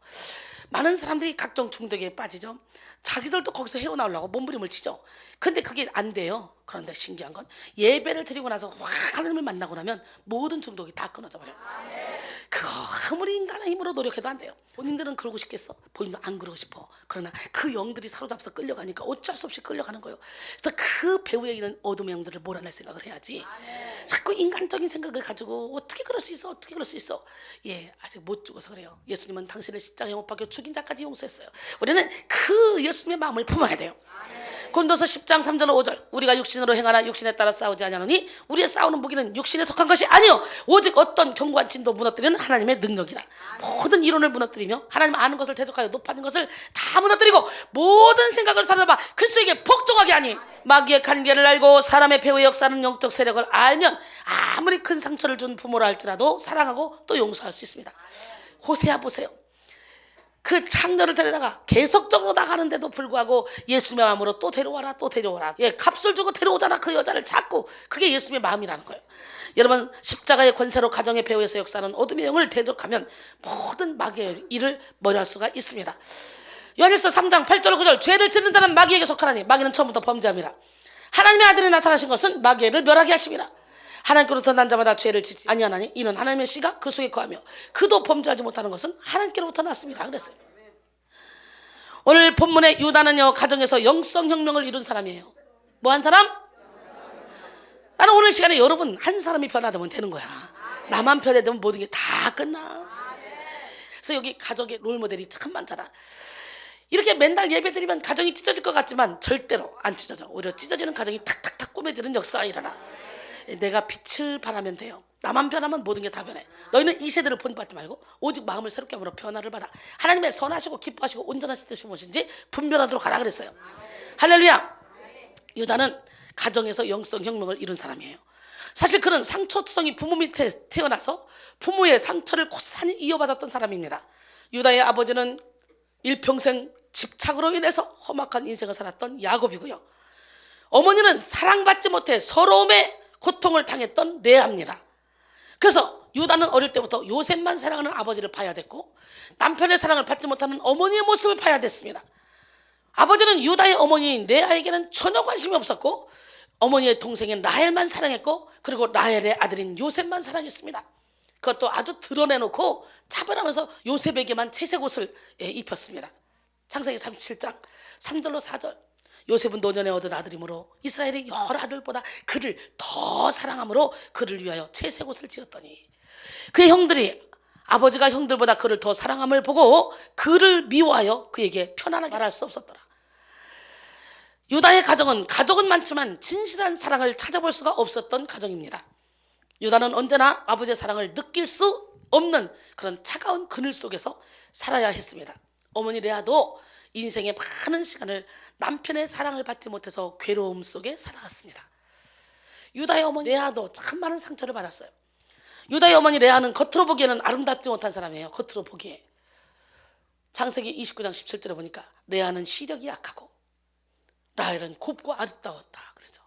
많은 사람들이 각종 중독에 빠지죠. 자기들도 거기서 헤어나오려고 몸부림을 치죠. 근데 그게 안 돼요. 그런데 신기한 건 예배를 드리고 나서 확 하나님을 만나고 나면 모든 중독이 다 끊어져 버려요. 그거 아무리 인간의 힘으로 노력해도 안 돼요. 본인들은 그러고 싶겠어? 본인도 안 그러고 싶어. 그러나 그 영들이 사로잡혀서 끌려가니까 어쩔 수 없이 끌려가는 거예요. 그래서 그 배후에 있는 어둠의 영들을 몰아낼 생각을 해야지. 자꾸 인간적인 생각을 가지고 어떻게 그럴 수 있어? 어떻게 그럴 수 있어? 예, 아직 못 죽어서 그래요. 예수님은 당신을 십자가에 못 박혀 죽인 자까지 용서했어요. 우리는 그 예수님의 마음을 품어야 돼요. 고린도서 10장 3절 5절 우리가 육신으로 행하나 육신에 따라 싸우지 아니하노니 우리의 싸우는 무기는 육신에 속한 것이 아니요 오직 어떤 견고한 진도 무너뜨리는 하나님의 능력이라. 모든 이론을 무너뜨리며 하나님 아는 것을 대적하여 높아진 것을 다 무너뜨리고 모든 생각을 사로잡아 그리스도에게 복종하게 하니 마귀의 관계를 알고 사람의 배후의 역사는 영적 세력을 알면 아무리 큰 상처를 준 부모라 할지라도 사랑하고 또 용서할 수 있습니다. 호세아 보세요. 그 창녀를 데려다가 계속적으로 나가는데도 불구하고 예수님의 마음으로 또 데려와라 또 데려오라. 예, 값을 주고 데려오잖아. 그 여자를 자꾸. 그게 예수님의 마음이라는 거예요. 여러분, 십자가의 권세로 가정의 배후에서 역사는 어둠의 영을 대적하면 모든 마귀의 일을 멀리할 수가 있습니다. 요한일서 3장 8절 9절 죄를 짓는 자는 마귀에게 속하나니 마귀는 처음부터 범죄함이라. 하나님의 아들이 나타나신 것은 마귀를 멸하게 하심이라. 하나님께로부터 난 자마다 죄를 짓지 아니하나니 이는 하나님의 씨가 그 속에 거하며 그도 범죄하지 못하는 것은 하나님께로부터 났습니다. 그랬어요. 오늘 본문의 유다는요, 가정에서 영성혁명을 이룬 사람이에요. 뭐 한 사람? 나는 오늘 시간에 여러분 한 사람이 변화되면 되는 거야. 나만 변화되면 모든 게 다 끝나. 그래서 여기 가족의 롤모델이 참 많잖아. 이렇게 맨날 예배드리면 가정이 찢어질 것 같지만 절대로 안 찢어져. 오히려 찢어지는 가정이 탁탁탁 꾸며지는 역사가 일어나. 내가 빛을 발하면 돼요. 나만 변하면 모든 게 다 변해. 너희는 이 세대를 본받지 말고 오직 마음을 새롭게 함으로 변화를 받아 하나님의 선하시고 기뻐하시고 온전하신 뜻이 무엇인지 분별하도록 하라 그랬어요. 할렐루야. 유다는 가정에서 영성혁명을 이룬 사람이에요. 사실 그는 상처투성이 부모 밑에 태어나서 부모의 상처를 고스란히 이어받았던 사람입니다. 유다의 아버지는 일평생 집착으로 인해서 험악한 인생을 살았던 야곱이고요, 어머니는 사랑받지 못해 서러움에 고통을 당했던 레아입니다. 그래서 유다는 어릴 때부터 요셉만 사랑하는 아버지를 봐야 됐고 남편의 사랑을 받지 못하는 어머니의 모습을 봐야 됐습니다. 아버지는 유다의 어머니인 레아에게는 전혀 관심이 없었고 어머니의 동생인 라헬만 사랑했고 그리고 라헬의 아들인 요셉만 사랑했습니다. 그것도 아주 드러내놓고 차별하면서 요셉에게만 채색 옷을 입혔습니다. 창세기 37장 3절로 4절 요셉은 노년에 얻은 아들이므로 이스라엘의 여러 아들보다 그를 더 사랑함으로 그를 위하여 채색옷을 지었더니 그의 형들이 아버지가 형들보다 그를 더 사랑함을 보고 그를 미워하여 그에게 편안하게 말할 수 없었더라. 유다의 가족은 많지만 진실한 사랑을 찾아볼 수가 없었던 가정입니다. 유다는 언제나 아버지의 사랑을 느낄 수 없는 그런 차가운 그늘 속에서 살아야 했습니다. 어머니 레아도 인생의 많은 시간을 남편의 사랑을 받지 못해서 괴로움 속에 살아갔습니다. 유다의 어머니 레아도 참 많은 상처를 받았어요. 유다의 어머니 레아는 겉으로 보기에는 아름답지 못한 사람이에요. 겉으로 보기에. 창세기 29장 17절에 보니까 레아는 시력이 약하고 라헬은 곱고 아름다웠다. 그러죠.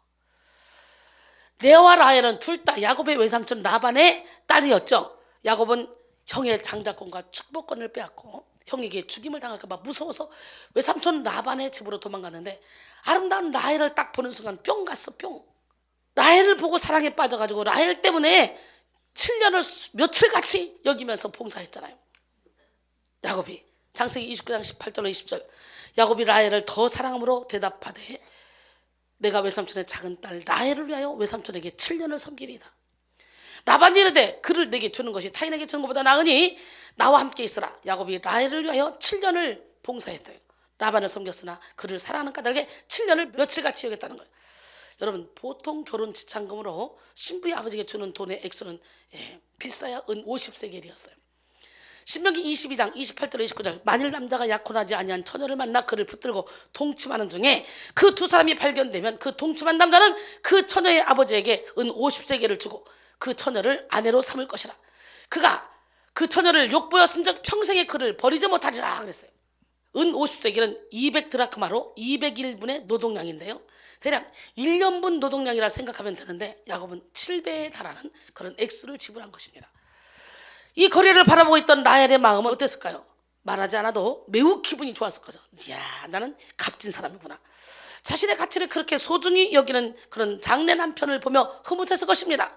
레아와 라헬은 둘 다 야곱의 외삼촌 라반의 딸이었죠. 야곱은 형의 장자권과 축복권을 빼앗고 형에게 죽임을 당할까 봐 무서워서 외삼촌 라반의 집으로 도망갔는데 아름다운 라헬을 딱 보는 순간 뿅 갔어. 뿅. 라헬을 보고 사랑에 빠져가지고 라헬 때문에 7년을 며칠같이 여기면서 봉사했잖아요. 야곱이 창세기 29장 18절로 20절 야곱이 라헬을 더 사랑함으로 대답하되 내가 외삼촌의 작은 딸 라헬을 위하여 외삼촌에게 7년을 섬기리이다. 라반이 이르되 그를 내게 주는 것이 타인에게 주는 것보다 나으니 나와 함께 있으라. 야곱이 라헬을 위하여 7년을 봉사했대요. 라반을 섬겼으나 그를 사랑하는 까닭에 7년을 며칠같이 여겼다는 거예요. 여러분 보통 결혼 지참금으로 신부의 아버지에게 주는 돈의 액수는 비싸야 은 50세겔이었어요. 신명기 22장 28절 29절 만일 남자가 약혼하지 아니한 처녀를 만나 그를 붙들고 동침하는 중에 그 두 사람이 발견되면 그 동침한 남자는 그 처녀의 아버지에게 은 50세겔을 주고 그 처녀를 아내로 삼을 것이라. 그가 그 처녀를 욕보였은즉 평생에 그를 버리지 못하리라 그랬어요. 은 50세겔은 200드라크마로 201분의 노동량인데요. 대략 1년분 노동량이라 생각하면 되는데 야곱은 7배에 달하는 그런 액수를 지불한 것입니다. 이 거리를 바라보고 있던 라헬의 마음은 어땠을까요? 말하지 않아도 매우 기분이 좋았을 거죠. 이야, 나는 값진 사람이구나. 자신의 가치를 그렇게 소중히 여기는 그런 장래 남편을 보며 흐뭇했을 것입니다.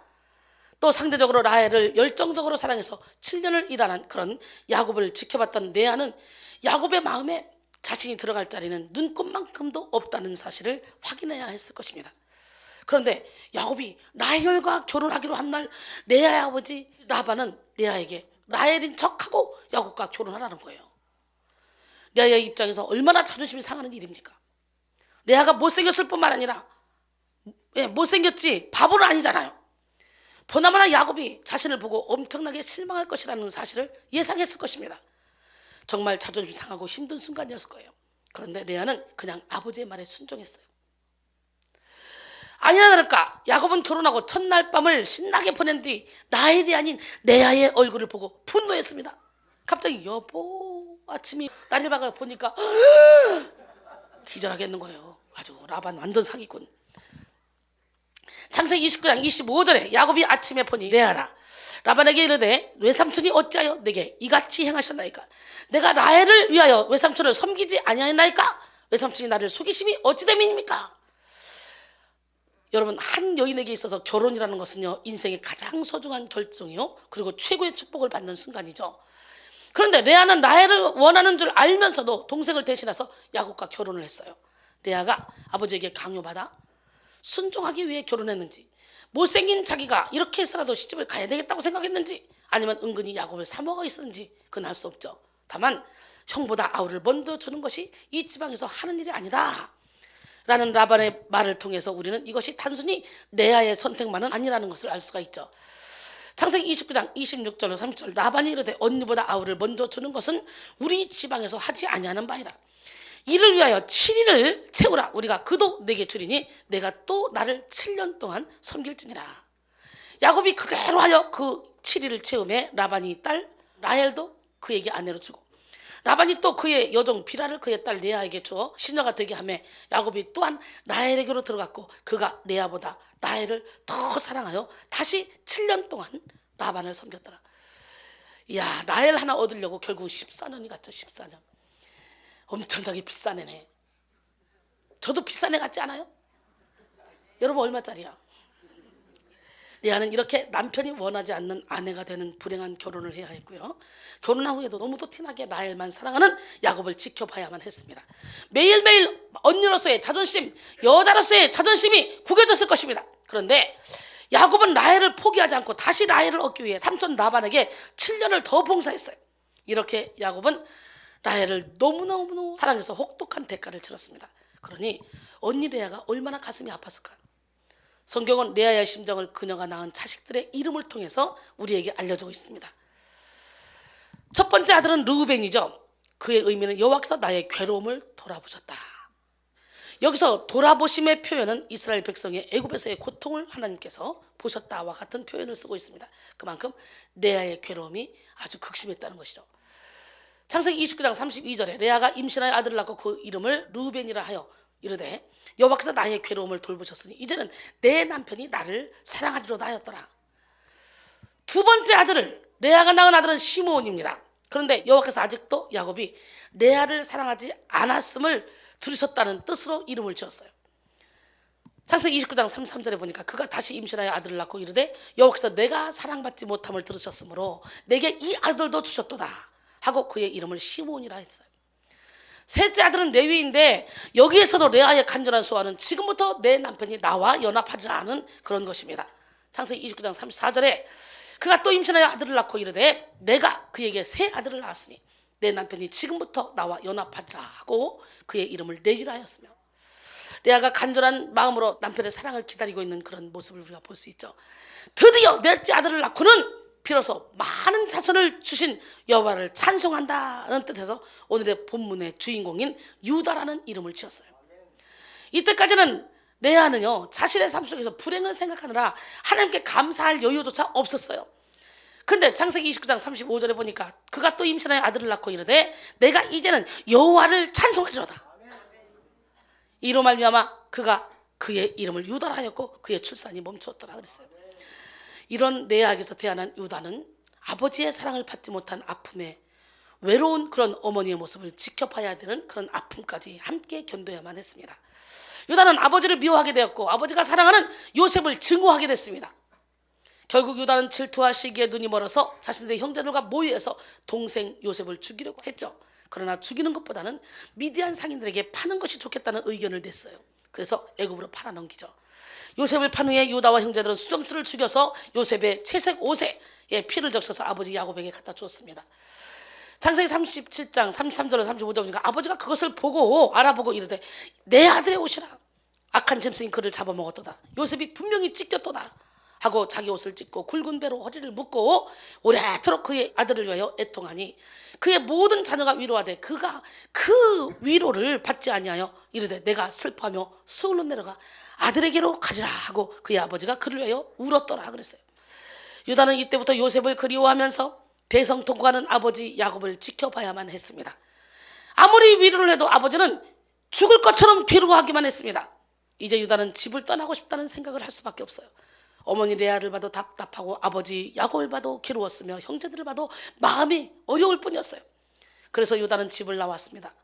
또 상대적으로 라헬을 열정적으로 사랑해서 7년을 일하는 그런 야곱을 지켜봤던 레아는 야곱의 마음에 자신이 들어갈 자리는 눈꼽만큼도 없다는 사실을 확인해야 했을 것입니다. 그런데 야곱이 라헬과 결혼하기로 한 날 레아의 아버지 라반은 레아에게 라헬인 척하고 야곱과 결혼하라는 거예요. 레아의 입장에서 얼마나 자존심이 상하는 일입니까? 레아가 못생겼을 뿐만 아니라 못생겼지 바보는 아니잖아요. 보나마나 야곱이 자신을 보고 엄청나게 실망할 것이라는 사실을 예상했을 것입니다. 정말 자존심 상하고 힘든 순간이었을 거예요. 그런데 레아는 그냥 아버지의 말에 순종했어요. 아니나 다를까 야곱은 결혼하고 첫날 밤을 신나게 보낸 뒤 라헬이 아닌 레아의 얼굴을 보고 분노했습니다. 갑자기 여보 아침이 날이 밝아 보니까 기절하겠는 거예요. 아주 라반 완전 사기꾼. 창세기 29장 25절에 야곱이 아침에 보니 레아라 라반에게 이르되 외삼촌이 어찌하여 내게 이같이 행하셨나이까? 내가 라헬을 위하여 외삼촌을 섬기지 아니하였나이까? 외삼촌이 나를 속이심이 어찌 됨이니까? 여러분 한 여인에게 있어서 결혼이라는 것은요 인생의 가장 소중한 결정이요 그리고 최고의 축복을 받는 순간이죠. 그런데 레아는 라헬을 원하는 줄 알면서도 동생을 대신해서 야곱과 결혼을 했어요. 레아가 아버지에게 강요받아 순종하기 위해 결혼했는지 못생긴 자기가 이렇게 해서라도 시집을 가야 되겠다고 생각했는지 아니면 은근히 야곱을 사모하고 있었는지 그건 알 수 없죠. 다만 형보다 아우를 먼저 주는 것이 이 지방에서 하는 일이 아니다 라는 라반의 말을 통해서 우리는 이것이 단순히 레아의 선택만은 아니라는 것을 알 수가 있죠. 창세기 29장 26절로 30절 라반이 이르되 언니보다 아우를 먼저 주는 것은 우리 지방에서 하지 아니하는 바이라. 이를 위하여 7일을 채우라. 우리가 그도 내게 주리니 내가 또 나를 7년 동안 섬길지니라. 야곱이 그대로 하여 그 7일을 채우매 라반이 딸 라헬도 그에게 아내로 주고 라반이 또 그의 여종 비라를 그의 딸 레아에게 주어 시녀가 되게 하며 야곱이 또한 라헬에게로 들어갔고 그가 레아보다 라헬을 더 사랑하여 다시 7년 동안 라반을 섬겼더라. 이야 라헬 하나 얻으려고 결국 14년이 갔죠. 14년. 엄청나게 비싼 애네. 저도 비싼 애 같지 않아요? 여러분 얼마짜리야? 레아는 이렇게 남편이 원하지 않는 아내가 되는 불행한 결혼을 해야 했고요. 결혼한 후에도 너무도 티나게 라헬만 사랑하는 야곱을 지켜봐야만 했습니다. 매일매일 언니로서의 자존심, 여자로서의 자존심이 구겨졌을 것입니다. 그런데 야곱은 라헬을 포기하지 않고 다시 라헬을 얻기 위해 삼촌 라반에게 7년을 더 봉사했어요. 이렇게 야곱은 라헬을 너무너무 사랑해서 혹독한 대가를 치렀습니다. 그러니 언니 레아가 얼마나 가슴이 아팠을까? 성경은 레아의 심정을 그녀가 낳은 자식들의 이름을 통해서 우리에게 알려주고 있습니다. 첫 번째 아들은 르우벤이죠. 그의 의미는 여호와께서 나의 괴로움을 돌아보셨다. 여기서 돌아보심의 표현은 이스라엘 백성의 애굽에서의 고통을 하나님께서 보셨다와 같은 표현을 쓰고 있습니다. 그만큼 레아의 괴로움이 아주 극심했다는 것이죠. 창세기 29장 32절에 레아가 임신하여 아들을 낳고 그 이름을 르우벤이라 하여 이르되 여호와께서 나의 괴로움을 돌보셨으니 이제는 내 남편이 나를 사랑하리로다 하였더라. 두 번째 아들을 레아가 낳은 아들은 시므온입니다. 그런데 여호와께서 아직도 야곱이 레아를 사랑하지 않았음을 들으셨다는 뜻으로 이름을 지었어요. 창세기 29장 33절에 보니까 그가 다시 임신하여 아들을 낳고 이르되 여호와께서 내가 사랑받지 못함을 들으셨으므로 내게 이 아들도 주셨도다 하고 그의 이름을 시므온이라 했어요. 셋째 아들은 레위인데 여기에서도 레아의 간절한 소원은 지금부터 내 남편이 나와 연합하리라 하는 그런 것입니다. 창세기 29장 34절에 그가 또 임신하여 아들을 낳고 이르되 내가 그에게 새 아들을 낳았으니 내 남편이 지금부터 나와 연합하리라 하고 그의 이름을 레위라 하였으며 레아가 간절한 마음으로 남편의 사랑을 기다리고 있는 그런 모습을 우리가 볼 수 있죠. 드디어 넷째 아들을 낳고는 비로소 많은 자손을 주신 여호와를 찬송한다는 뜻에서 오늘의 본문의 주인공인 유다라는 이름을 지었어요. 이때까지는 레아는요 자신의 삶 속에서 불행을 생각하느라 하나님께 감사할 여유조차 없었어요. 그런데 창세기 29장 35절에 보니까 그가 또 임신하여 아들을 낳고 이르되 내가 이제는 여호와를 찬송하리로다. 이로 말미암아 그가 그의 이름을 유다라 하였고 그의 출산이 멈추었더라 그랬어요. 이런 레아에게서 태어난 유다는 아버지의 사랑을 받지 못한 아픔에 외로운 그런 어머니의 모습을 지켜봐야 되는 그런 아픔까지 함께 견뎌야만 했습니다. 유다는 아버지를 미워하게 되었고 아버지가 사랑하는 요셉을 증오하게 됐습니다. 결국 유다는 질투와 시기에 눈이 멀어서 자신들의 형제들과 모의해서 동생 요셉을 죽이려고 했죠. 그러나 죽이는 것보다는 미디안 상인들에게 파는 것이 좋겠다는 의견을 냈어요. 그래서 애굽으로 팔아넘기죠. 요셉을 판 후에 유다와 형제들은 수점수를 죽여서 요셉의 채색 옷에 피를 적셔서 아버지 야곱에게 갖다 주었습니다. 창세기 37장 33절로 35절 보니까 아버지가 그것을 보고 알아보고 이르되 내 아들의 옷이라 악한 짐승이 그를 잡아먹었도다. 요셉이 분명히 찢겼도다 하고 자기 옷을 찢고 굵은 배로 허리를 묶고 오래도록 그의 아들을 위하여 애통하니 그의 모든 자녀가 위로하되 그가 그 위로를 받지 아니하여 이르되 내가 슬퍼하며 수울로 내려가 아들에게로 가리라 하고 그의 아버지가 그를 위하여 울었더라 그랬어요. 유다는 이때부터 요셉을 그리워하면서 대성통곡하는 아버지 야곱을 지켜봐야만 했습니다. 아무리 위로를 해도 아버지는 죽을 것처럼 괴로워하기만 했습니다. 이제 유다는 집을 떠나고 싶다는 생각을 할 수밖에 없어요. 어머니 레아를 봐도 답답하고 아버지 야곱을 봐도 괴로웠으며 형제들을 봐도 마음이 어려울 뿐이었어요. 그래서 유다는 집을 나왔습니다.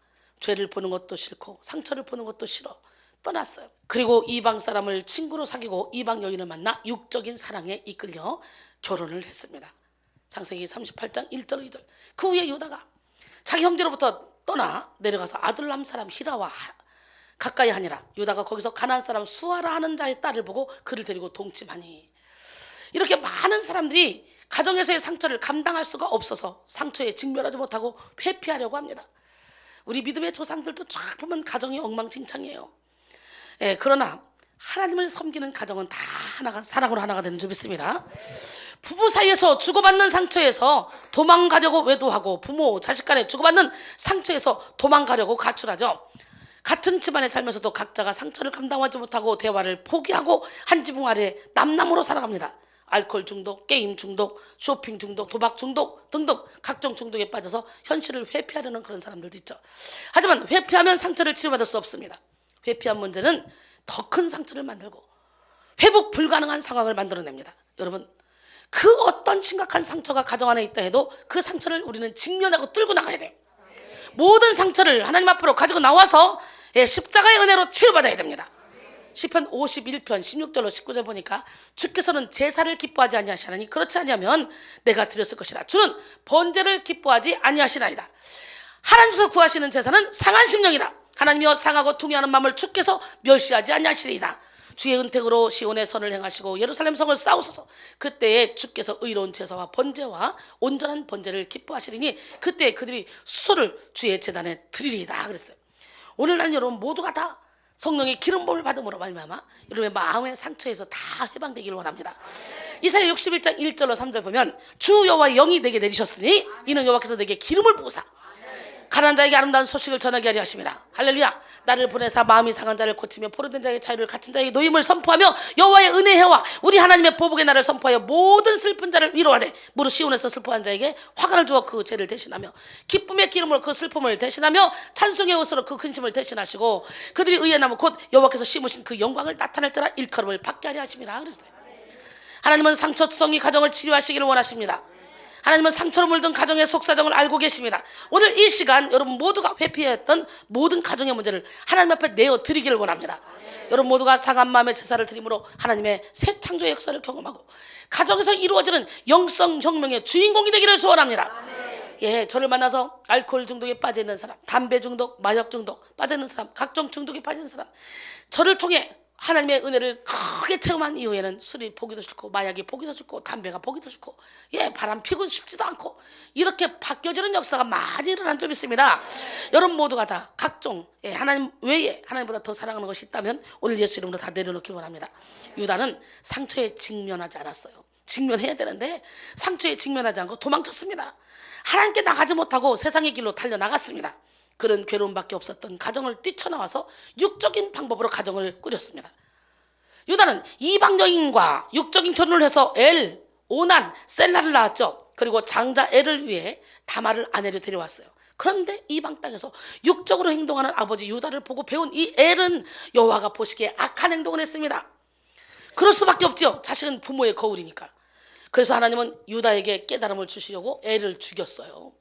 죄를 보는 것도 싫고 상처를 보는 것도 싫어 떠났어요. 그리고 이방 사람을 친구로 사귀고 이방 여인을 만나 육적인 사랑에 이끌려 결혼을 했습니다. 창세기 38장 1절 2절. 그 후에 유다가 자기 형제로부터 떠나 내려가서 아둘람 사람 히라와 가까이 하니라. 유다가 거기서 가나안 사람 수아라 하는 자의 딸을 보고 그를 데리고 동침하니. 이렇게 많은 사람들이 가정에서의 상처를 감당할 수가 없어서 상처에 직면하지 못하고 회피하려고 합니다. 우리 믿음의 조상들도 쫙 보면 가정이 엉망진창이에요. 그러나 하나님을 섬기는 가정은 다 하나가 사랑으로 하나가 되는 줄 믿습니다. 부부 사이에서 주고받는 상처에서 도망가려고 외도하고 부모 자식 간에 주고받는 상처에서 도망가려고 가출하죠. 같은 집안에 살면서도 각자가 상처를 감당하지 못하고 대화를 포기하고 한 지붕 아래 남남으로 살아갑니다. 알코올 중독, 게임 중독, 쇼핑 중독, 도박 중독 등등 각종 중독에 빠져서 현실을 회피하려는 그런 사람들도 있죠. 하지만 회피하면 상처를 치료받을 수 없습니다. 회피한 문제는 더 큰 상처를 만들고 회복 불가능한 상황을 만들어냅니다. 여러분, 그 어떤 심각한 상처가 가정 안에 있다 해도 그 상처를 우리는 직면하고 뚫고 나가야 돼요. 모든 상처를 하나님 앞으로 가지고 나와서 십자가의 은혜로 치유받아야 됩니다. 시편 51편 16절로 19절 보니까 주께서는 제사를 기뻐하지 아니하시나니 그렇지 아니하면 내가 드렸을 것이라. 주는 번제를 기뻐하지 아니하시나이다. 하나님께서 구하시는 제사는 상한 심령이라. 하나님이여 상하고 통회하는 마음을 주께서 멸시하지 아니하시리이다. 주의 은택으로 시온의 선을 행하시고 예루살렘 성을 쌓으소서. 그때에 주께서 의로운 제사와 번제와 온전한 번제를 기뻐하시리니 그때 그들이 수소를 주의 제단에 드리리이다 그랬어요. 오늘날 여러분 모두가 다 성령의 기름 부음을 받음으로 말미암아 여러분의 마음의 상처에서 다 해방되기를 원합니다. 이사야 61장 1절로 3절 보면 주 여호와의 영이 내게 내리셨으니 이는 여호와께서 내게 기름을 부으사 가난한 자에게 아름다운 소식을 전하게 하려 하심이라. 할렐루야. 나를 보내사 마음이 상한 자를 고치며 포로된 자에게 자유를, 갇힌 자에게 노임을 선포하며 여호와의 은혜와 우리 하나님의 보복의 날을 선포하여 모든 슬픈 자를 위로하되 무릇 시온에서 슬퍼한 자에게 화관을 주어 그 죄를 대신하며 기쁨의 기름으로 그 슬픔을 대신하며 찬송의 옷으로 그 근심을 대신하시고 그들이 의의 나무 곧 여호와께서 심으신 그 영광을 나타낼 자라 일컬음을 받게 하려 하심이라 그랬어요. 하나님은 상처투성이 가정을 치료하시기를 원하십니다. 하나님은 상처로 물든 가정의 속사정을 알고 계십니다. 오늘 이 시간 여러분 모두가 회피했던 모든 가정의 문제를 하나님 앞에 내어드리기를 원합니다. 여러분 모두가 상한 마음의 제사를 드림으로 하나님의 새 창조의 역사를 경험하고 가정에서 이루어지는 영성혁명의 주인공이 되기를 소원합니다. 예, 저를 만나서 알코올 중독에 빠져있는 사람, 담배 중독, 마약 중독 빠져있는 사람, 각종 중독에 빠져있는 사람, 저를 통해 하나님의 은혜를 크게 체험한 이후에는 술이 보기도 싫고 마약이 보기도 싫고 담배가 보기도 싫고 예 바람 피고 싶지도 않고 이렇게 바뀌어지는 역사가 많이 일어난 점 있습니다. 여러분 모두가 다 각종 예, 하나님 외에 하나님보다 더 사랑하는 것이 있다면 오늘 예수 이름으로 다 내려놓길 원합니다. 유다는 상처에 직면하지 않았어요. 직면해야 되는데 상처에 직면하지 않고 도망쳤습니다. 하나님께 나가지 못하고 세상의 길로 달려나갔습니다. 그런 괴로움밖에 없었던 가정을 뛰쳐나와서 육적인 방법으로 가정을 꾸렸습니다. 유다는 이방 여인과 육적인 결혼을 해서 엘, 오난, 셀라를 낳았죠. 그리고 장자 엘을 위해 다말을 아내로 데려왔어요. 그런데 이방 땅에서 육적으로 행동하는 아버지 유다를 보고 배운 이 엘은 여호와가 보시기에 악한 행동을 했습니다. 그럴 수밖에 없죠. 자식은 부모의 거울이니까. 그래서 하나님은 유다에게 깨달음을 주시려고 엘을 죽였어요.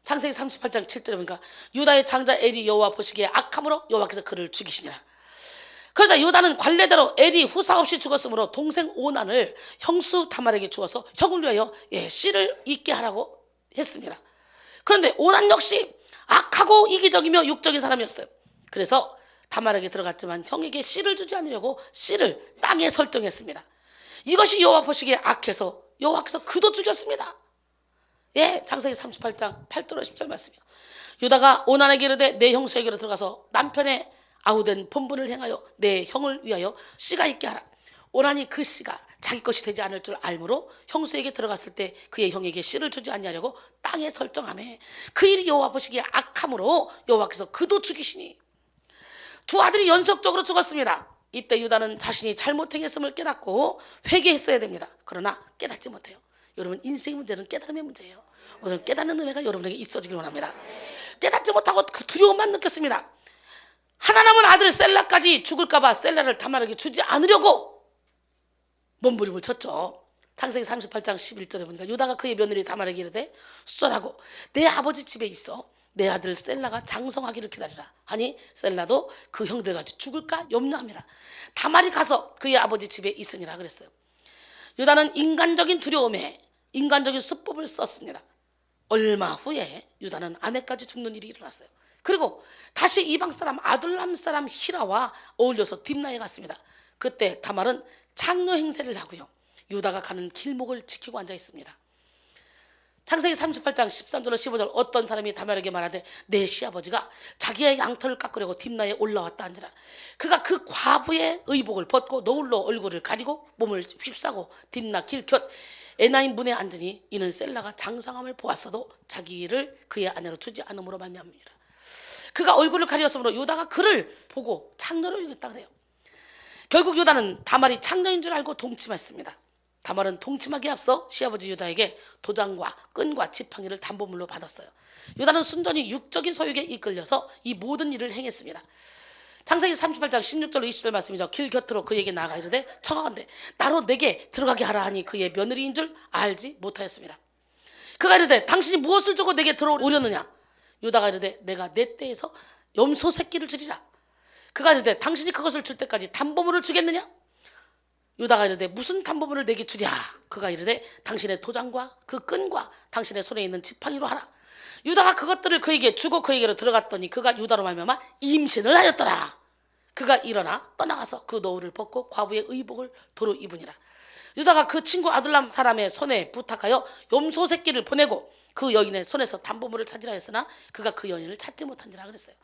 창세기 38장 7절에 보니까 유다의 장자 엘이 여호와 보시기에 악함으로 여호와께서 그를 죽이시니라. 그러자 유다는 관례대로 엘이 후사 없이 죽었으므로 동생 오난을 형수 다말에게 주어서 형을 위하여 씨를 잇게 하라고 했습니다. 그런데 오난 역시 악하고 이기적이며 육적인 사람이었어요. 그래서 다말에게 들어갔지만 형에게 씨를 주지 않으려고 씨를 땅에 설정했습니다. 이것이 여호와 보시기에 악해서 여호와께서 그도 죽였습니다. 예, 창세기 38장 8절로 10절 말씀이요. 유다가 오난에게 이르되 내 형수에게로 들어가서 남편의 아우된 본분을 행하여 내 형을 위하여 씨가 있게 하라. 오난이 그 씨가 자기 것이 되지 않을 줄 알므로 형수에게 들어갔을 때 그의 형에게 씨를 주지 않냐려고 땅에 설정하매 그 일이 여호와 보시기에 악함으로 여호와께서 그도 죽이시니 두 아들이 연속적으로 죽었습니다. 이때 유다는 자신이 잘못 행했음을 깨닫고 회개했어야 됩니다. 그러나 깨닫지 못해요. 여러분 인생의 문제는 깨달음의 문제예요. 오늘 깨닫는 은혜가 여러분에게 있어지길 원합니다. 깨닫지 못하고 그 두려움만 느꼈습니다. 하나 남은 아들 셀라까지 죽을까 봐 셀라를 다말에게 주지 않으려고 몸부림을 쳤죠. 창세기 38장 11절에 보니까 유다가 그의 며느리 다말에게 이르되 수절하고 내 아버지 집에 있어 내 아들 셀라가 장성하기를 기다리라 하니 셀라도 그 형들 같이 죽을까 염려함이라. 다말이 가서 그의 아버지 집에 있으니라 그랬어요. 유다는 인간적인 두려움에 인간적인 수법을 썼습니다. 얼마 후에 유다는 아내까지 죽는 일이 일어났어요. 그리고 다시 이방 사람 아둘람 사람 히라와 어울려서 딥나에 갔습니다. 그때 다말은 창녀 행세를 하고요. 유다가 가는 길목을 지키고 앉아 있습니다. 창세기 38장 13절로 15절 어떤 사람이 다말에게 말하되 내 시아버지가 자기의 양털을 깎으려고 딥나에 올라왔다 한지라. 그가 그 과부의 의복을 벗고 노울로 얼굴을 가리고 몸을 휩싸고 딥나 길곁 에나임 문에 앉으니 이는 셀라가 장성함을 보았어도 자기를 그의 아내로 주지 않음으로 말미암니라. 그가 얼굴을 가리었으므로 유다가 그를 보고 창녀로 여겼다 그래요. 결국 유다는 다말이 창녀인 줄 알고 동침했습니다. 다말은 동침하기에 앞서 시아버지 유다에게 도장과 끈과 지팡이를 담보물로 받았어요. 유다는 순전히 육적인 소욕에 이끌려서 이 모든 일을 행했습니다. 창세기 38장 16절로 20절 말씀이죠. 길 곁으로 그에게 나아가 이르되 청하건대 나로 내게 들어가게 하라 하니 그의 며느리인 줄 알지 못하였습니다. 그가 이르되 당신이 무엇을 주고 내게 들어오려느냐. 유다가 이르되 내가 내 떼에서 염소 새끼를 주리라. 그가 이르되 당신이 그것을 줄 때까지 담보물을 주겠느냐. 유다가 이르되 무슨 담보물을 내게 주랴. 그가 이르되 당신의 도장과 그 끈과 당신의 손에 있는 지팡이로 하라. 유다가 그것들을 그에게 주고 그에게로 들어갔더니 그가 유다로 말미암아 임신을 하였더라. 그가 일어나 떠나가서 그 노울을 벗고 과부의 의복을 도로 입으니라. 유다가 그 친구 아둘람 사람의 손에 부탁하여 염소 새끼를 보내고 그 여인의 손에서 담보물을 찾으라 했으나 그가 그 여인을 찾지 못한지라 그랬어요.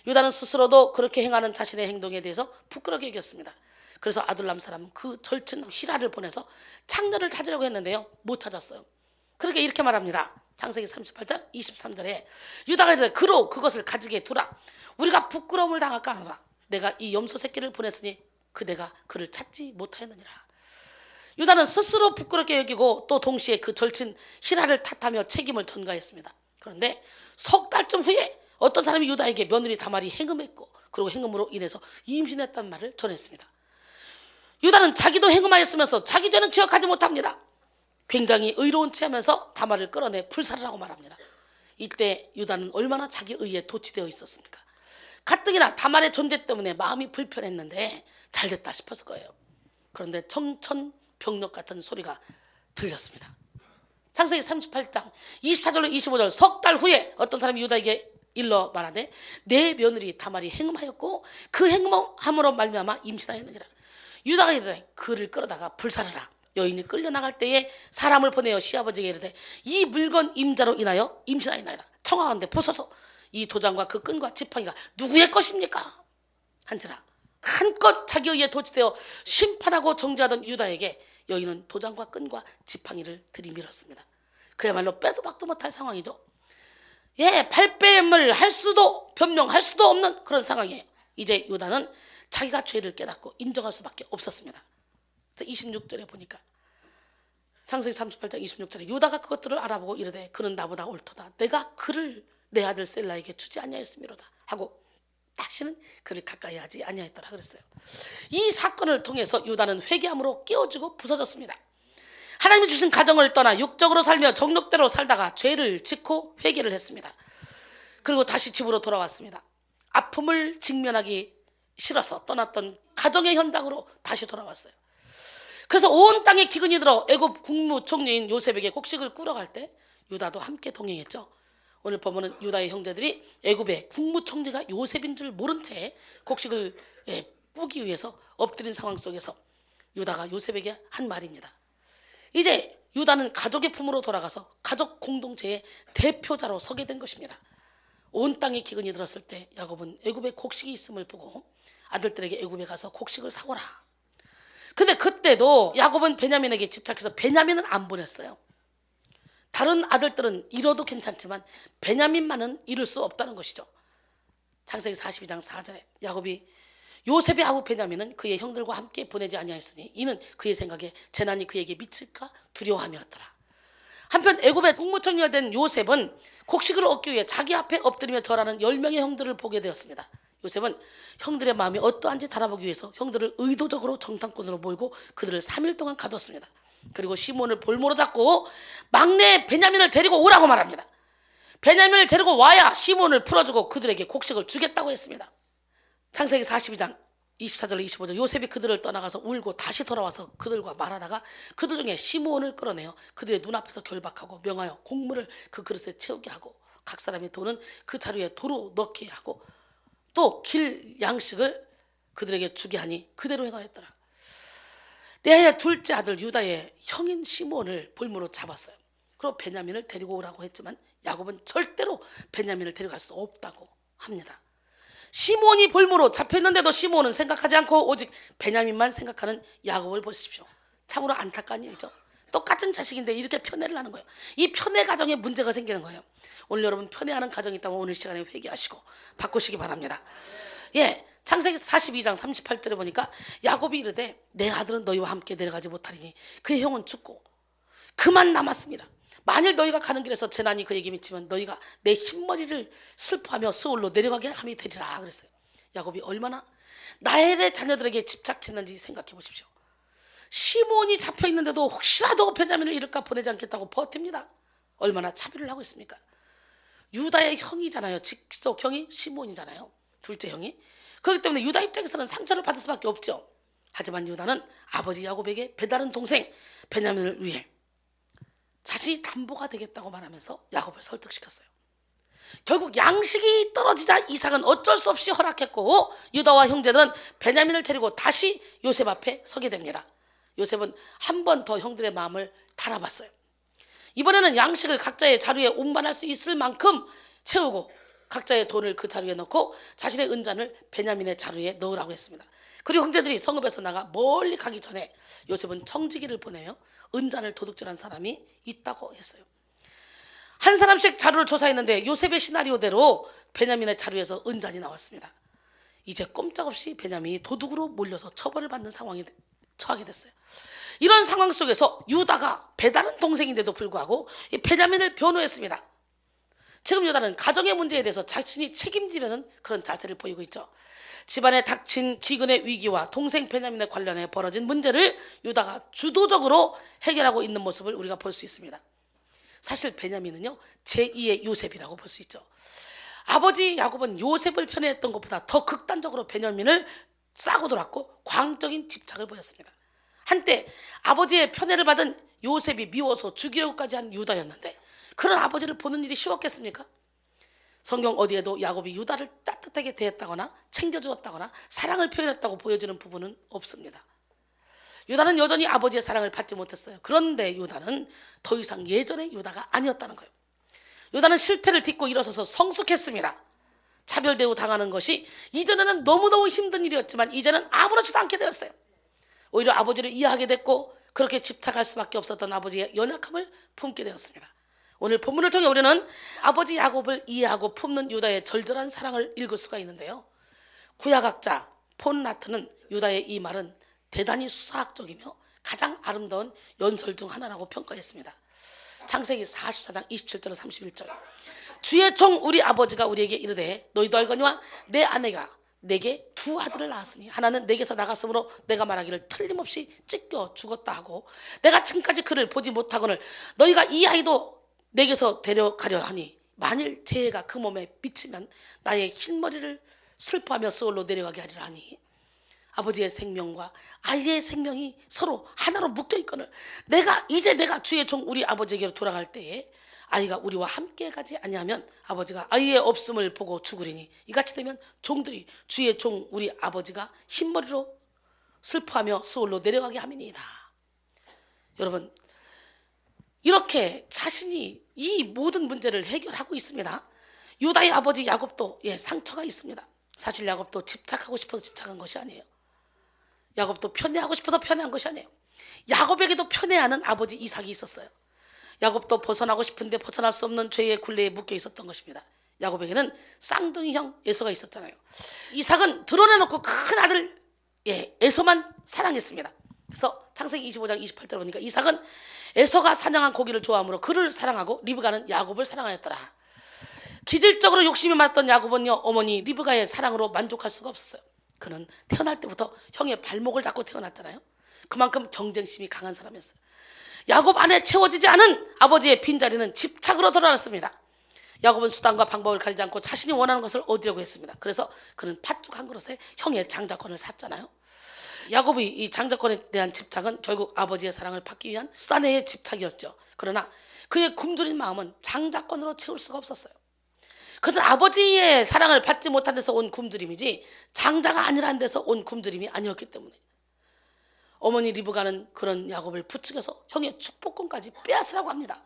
유다는 스스로도 그렇게 행하는 자신의 행동에 대해서 부끄럽게 여겼습니다. 그래서 아둘람 사람은 그 절친 히라를 보내서 창녀를 찾으려고 했는데요, 못 찾았어요. 그렇게 이렇게 말합니다. 창세기 38장 23절에 유다가 이르되 그로 그것을 가지게 두라. 우리가 부끄러움을 당할까 하노라. 내가 이 염소 새끼를 보냈으니 그대가 그를 찾지 못하였느니라. 유다는 스스로 부끄럽게 여기고 또 동시에 그 절친 히라를 탓하며 책임을 전가했습니다. 그런데 석 달쯤 후에 어떤 사람이 유다에게 며느리 다말이 행음했고 그리고 행음으로 인해서 임신했다는 말을 전했습니다. 유다는 자기도 행음하였으면서 자기 죄는 기억하지 못합니다. 굉장히 의로운 체하면서 다말을 끌어내 불살을 하고 말합니다. 이때 유다는 얼마나 자기 의에 도취되어 있었습니까? 가뜩이나 다말의 존재 때문에 마음이 불편했는데 잘됐다 싶었을 거예요. 그런데 청천벽력 같은 소리가 들렸습니다. 창세기 38장 24절로 25절 석 달 후에 어떤 사람이 유다에게 일러 말하되 내 며느리 다말이 행음하였고 그 행음함으로 말미암아 임신하였느니라. 유다가 이르되 그를 끌어다가 불살하라. 여인이 끌려나갈 때에 사람을 보내어 시아버지에게 이르되 이 물건 임자로 인하여 임신하였나이다. 청하건대 보소서 이 도장과 그 끈과 지팡이가 누구의 것입니까? 한지라. 한껏 자기 의에 도취되어 심판하고 정죄하던 유다에게 여인은 도장과 끈과 지팡이를 들이밀었습니다. 그야말로 빼도 박도 못할 상황이죠. 발뺌을 할 수도 변명할 수도 없는 그런 상황이에요. 이제 유다는 자기가 죄를 깨닫고 인정할 수밖에 없었습니다. 26절에 보니까 창세기 38장 26절에 유다가 그것들을 알아보고 이르되 그는 나보다 옳도다. 내가 그를 내 아들 셀라에게 주지 아니하였음이로다 하고 다시는 그를 가까이 하지 아니하였더라 그랬어요. 이 사건을 통해서 유다는 회개함으로 깨어지고 부서졌습니다. 하나님이 주신 가정을 떠나 육적으로 살며 정욕대로 살다가 죄를 짓고 회개를 했습니다. 그리고 다시 집으로 돌아왔습니다. 아픔을 직면하기 싫어서 떠났던 가정의 현장으로 다시 돌아왔어요. 그래서 온 땅에 기근이 들어 애굽 국무총리인 요셉에게 곡식을 꾸러갈 때 유다도 함께 동행했죠. 오늘 보면은 유다의 형제들이 애굽의 국무총리가 요셉인 줄 모른 채 곡식을 뿌기 위해서 엎드린 상황 속에서 유다가 요셉에게 한 말입니다. 이제 유다는 가족의 품으로 돌아가서 가족 공동체의 대표자로 서게 된 것입니다. 온 땅에 기근이 들었을 때 야곱은 애굽에 곡식이 있음을 보고 아들들에게 애굽에 가서 곡식을 사오라. 근데 그때도 야곱은 베냐민에게 집착해서 베냐민은 안 보냈어요. 다른 아들들은 잃어도 괜찮지만 베냐민만은 잃을 수 없다는 것이죠. 창세기 42장 4절에 야곱이 요셉의 아우 베냐민은 그의 형들과 함께 보내지 아니하였으니 이는 그의 생각에 재난이 그에게 미칠까 두려워함이었더라. 한편 애굽의 국무총리가 된 요셉은 곡식을 얻기 위해 자기 앞에 엎드리며 절하는 10명의 형들을 보게 되었습니다. 요셉은 형들의 마음이 어떠한지 달아보기 위해서 형들을 의도적으로 정탐꾼으로 몰고 그들을 3일 동안 가뒀습니다. 그리고 시몬을 볼모로 잡고 막내 베냐민을 데리고 오라고 말합니다. 베냐민을 데리고 와야 시몬을 풀어주고 그들에게 곡식을 주겠다고 했습니다. 창세기 42장 24절 25절 요셉이 그들을 떠나가서 울고 다시 돌아와서 그들과 말하다가 그들 중에 시몬을 끌어내어 그들의 눈앞에서 결박하고 명하여 곡물을 그 그릇에 채우게 하고 각 사람의 돈은 그 자루에 도로 넣게 하고 또 길 양식을 그들에게 주게 하니 그대로 행하였더라. 레아의 둘째 아들 유다의 형인 시몬을 볼모로 잡았어요. 그리고 베냐민을 데리고 오라고 했지만 야곱은 절대로 베냐민을 데려갈 수 없다고 합니다. 시몬이 볼모로 잡혔는데도 시몬은 생각하지 않고 오직 베냐민만 생각하는 야곱을 보십시오. 참으로 안타까운 일이죠. 똑같은 자식인데 이렇게 편애를 하는 거예요. 이 편애 가정에 문제가 생기는 거예요. 오늘 여러분 편애하는 가정이 있다면 오늘 시간에 회개하시고 바꾸시기 바랍니다. 창세기 42장 38절에 보니까 야곱이 이르되 내 아들은 너희와 함께 내려가지 못하리니 그의 형은 죽고 그만 남았습니다. 만일 너희가 가는 길에서 재난이 그에게 미치면 너희가 내 흰머리를 슬퍼하며 스올로 내려가게 함이 되리라 그랬어요. 야곱이 얼마나 라헬의 자녀들에게 집착했는지 생각해 보십시오. 시몬이 잡혀 있는데도 혹시라도 베냐민을 잃을까 보내지 않겠다고 버팁니다. 얼마나 차별을 하고 있습니까? 유다의 형이잖아요. 직속 형이 시몬이잖아요. 둘째 형이. 그렇기 때문에 유다 입장에서는 상처를 받을 수밖에 없죠. 하지만 유다는 아버지 야곱에게 배다른 동생 베냐민을 위해 자신이 담보가 되겠다고 말하면서 야곱을 설득시켰어요. 결국 양식이 떨어지자 이삭은 어쩔 수 없이 허락했고 유다와 형제들은 베냐민을 데리고 다시 요셉 앞에 서게 됩니다. 요셉은 한 번 더 형들의 마음을 달아봤어요. 이번에는 양식을 각자의 자루에 운반할 수 있을 만큼 채우고 각자의 돈을 그 자루에 넣고 자신의 은잔을 베냐민의 자루에 넣으라고 했습니다. 그리고 형제들이 성읍에서 나가 멀리 가기 전에 요셉은 청지기를 보내요. 은잔을 도둑질한 사람이 있다고 했어요. 한 사람씩 자루를 조사했는데 요셉의 시나리오대로 베냐민의 자루에서 은잔이 나왔습니다. 이제 꼼짝없이 베냐민이 도둑으로 몰려서 처벌을 받는 상황에 처하게 됐어요. 이런 상황 속에서 유다가 배다른 동생인데도 불구하고 이 베냐민을 변호했습니다. 지금 유다는 가정의 문제에 대해서 자신이 책임지려는 그런 자세를 보이고 있죠. 집안에 닥친 기근의 위기와 동생 베냐민에 관련해 벌어진 문제를 유다가 주도적으로 해결하고 있는 모습을 우리가 볼 수 있습니다. 사실 베냐민은요 제2의 요셉이라고 볼 수 있죠. 아버지 야곱은 요셉을 편애했던 것보다 더 극단적으로 베냐민을 싸고 돌았고 광적인 집착을 보였습니다. 한때 아버지의 편애를 받은 요셉이 미워서 죽이려고까지 한 유다였는데 그런 아버지를 보는 일이 쉬웠겠습니까? 성경 어디에도 야곱이 유다를 따뜻하게 대했다거나 챙겨주었다거나 사랑을 표현했다고 보여지는 부분은 없습니다. 유다는 여전히 아버지의 사랑을 받지 못했어요. 그런데 유다는 더 이상 예전의 유다가 아니었다는 거예요. 유다는 실패를 딛고 일어서서 성숙했습니다. 차별대우 당하는 것이 이전에는 너무너무 힘든 일이었지만 이제는 아무렇지도 않게 되었어요. 오히려 아버지를 이해하게 됐고 그렇게 집착할 수밖에 없었던 아버지의 연약함을 품게 되었습니다. 오늘 본문을 통해 우리는 아버지 야곱을 이해하고 품는 유다의 절절한 사랑을 읽을 수가 있는데요. 구약학자 폰 라트는 유다의 이 말은 대단히 수사학적이며 가장 아름다운 연설 중 하나라고 평가했습니다. 창세기 44장 27절 31절 주의 종 우리 아버지가 우리에게 이르되 너희도 알거니와 내 아내가 내게 두 아들을 낳았으니 하나는 내게서 나갔으므로 내가 말하기를 틀림없이 찢겨 죽었다 하고 내가 지금까지 그를 보지 못하거늘 너희가 이 아이도 내게서 데려가려 하니 만일 재해가 그 몸에 미치면 나의 흰머리를 슬퍼하며 스올로 내려가게 하리라 하니 아버지의 생명과 아이의 생명이 서로 하나로 묶여있거늘 내가 주의 종 우리 아버지에게로 돌아갈 때에 아이가 우리와 함께 가지 아니하면 아버지가 아이의 없음을 보고 죽으리니 이같이 되면 종들이 주의 종 우리 아버지가 흰머리로 슬퍼하며 스올로 내려가게 함이니이다. 여러분 이렇게 자신이 이 모든 문제를 해결하고 있습니다. 유다의 아버지 야곱도 상처가 있습니다. 사실 야곱도 집착하고 싶어서 집착한 것이 아니에요. 야곱도 편애하고 싶어서 편애한 것이 아니에요. 야곱에게도 편애하는 아버지 이삭이 있었어요. 야곱도 벗어나고 싶은데 벗어날 수 없는 죄의 굴레에 묶여 있었던 것입니다. 야곱에게는 쌍둥이 형 에서가 있었잖아요. 이삭은 드러내놓고 큰 아들 에서만 사랑했습니다. 그래서 창세기 25장 28절 보니까 이삭은 에서가 사냥한 고기를 좋아하므로 그를 사랑하고 리브가는 야곱을 사랑하였더라. 기질적으로 욕심이 많았던 야곱은요 어머니 리브가의 사랑으로 만족할 수가 없었어요. 그는 태어날 때부터 형의 발목을 잡고 태어났잖아요. 그만큼 경쟁심이 강한 사람이었어요. 야곱 안에 채워지지 않은 아버지의 빈자리는 집착으로 드러났습니다. 야곱은 수단과 방법을 가리지 않고 자신이 원하는 것을 얻으려고 했습니다. 그래서 그는 팥죽 한 그릇에 형의 장자권을 샀잖아요. 야곱의 이 장자권에 대한 집착은 결국 아버지의 사랑을 받기 위한 수단의 집착이었죠. 그러나 그의 굶주린 마음은 장자권으로 채울 수가 없었어요. 그것은 아버지의 사랑을 받지 못한 데서 온 굶주림이지 장자가 아니라는 데서 온 굶주림이 아니었기 때문에 어머니 리브가는 그런 야곱을 부추겨서 형의 축복권까지 빼앗으라고 합니다.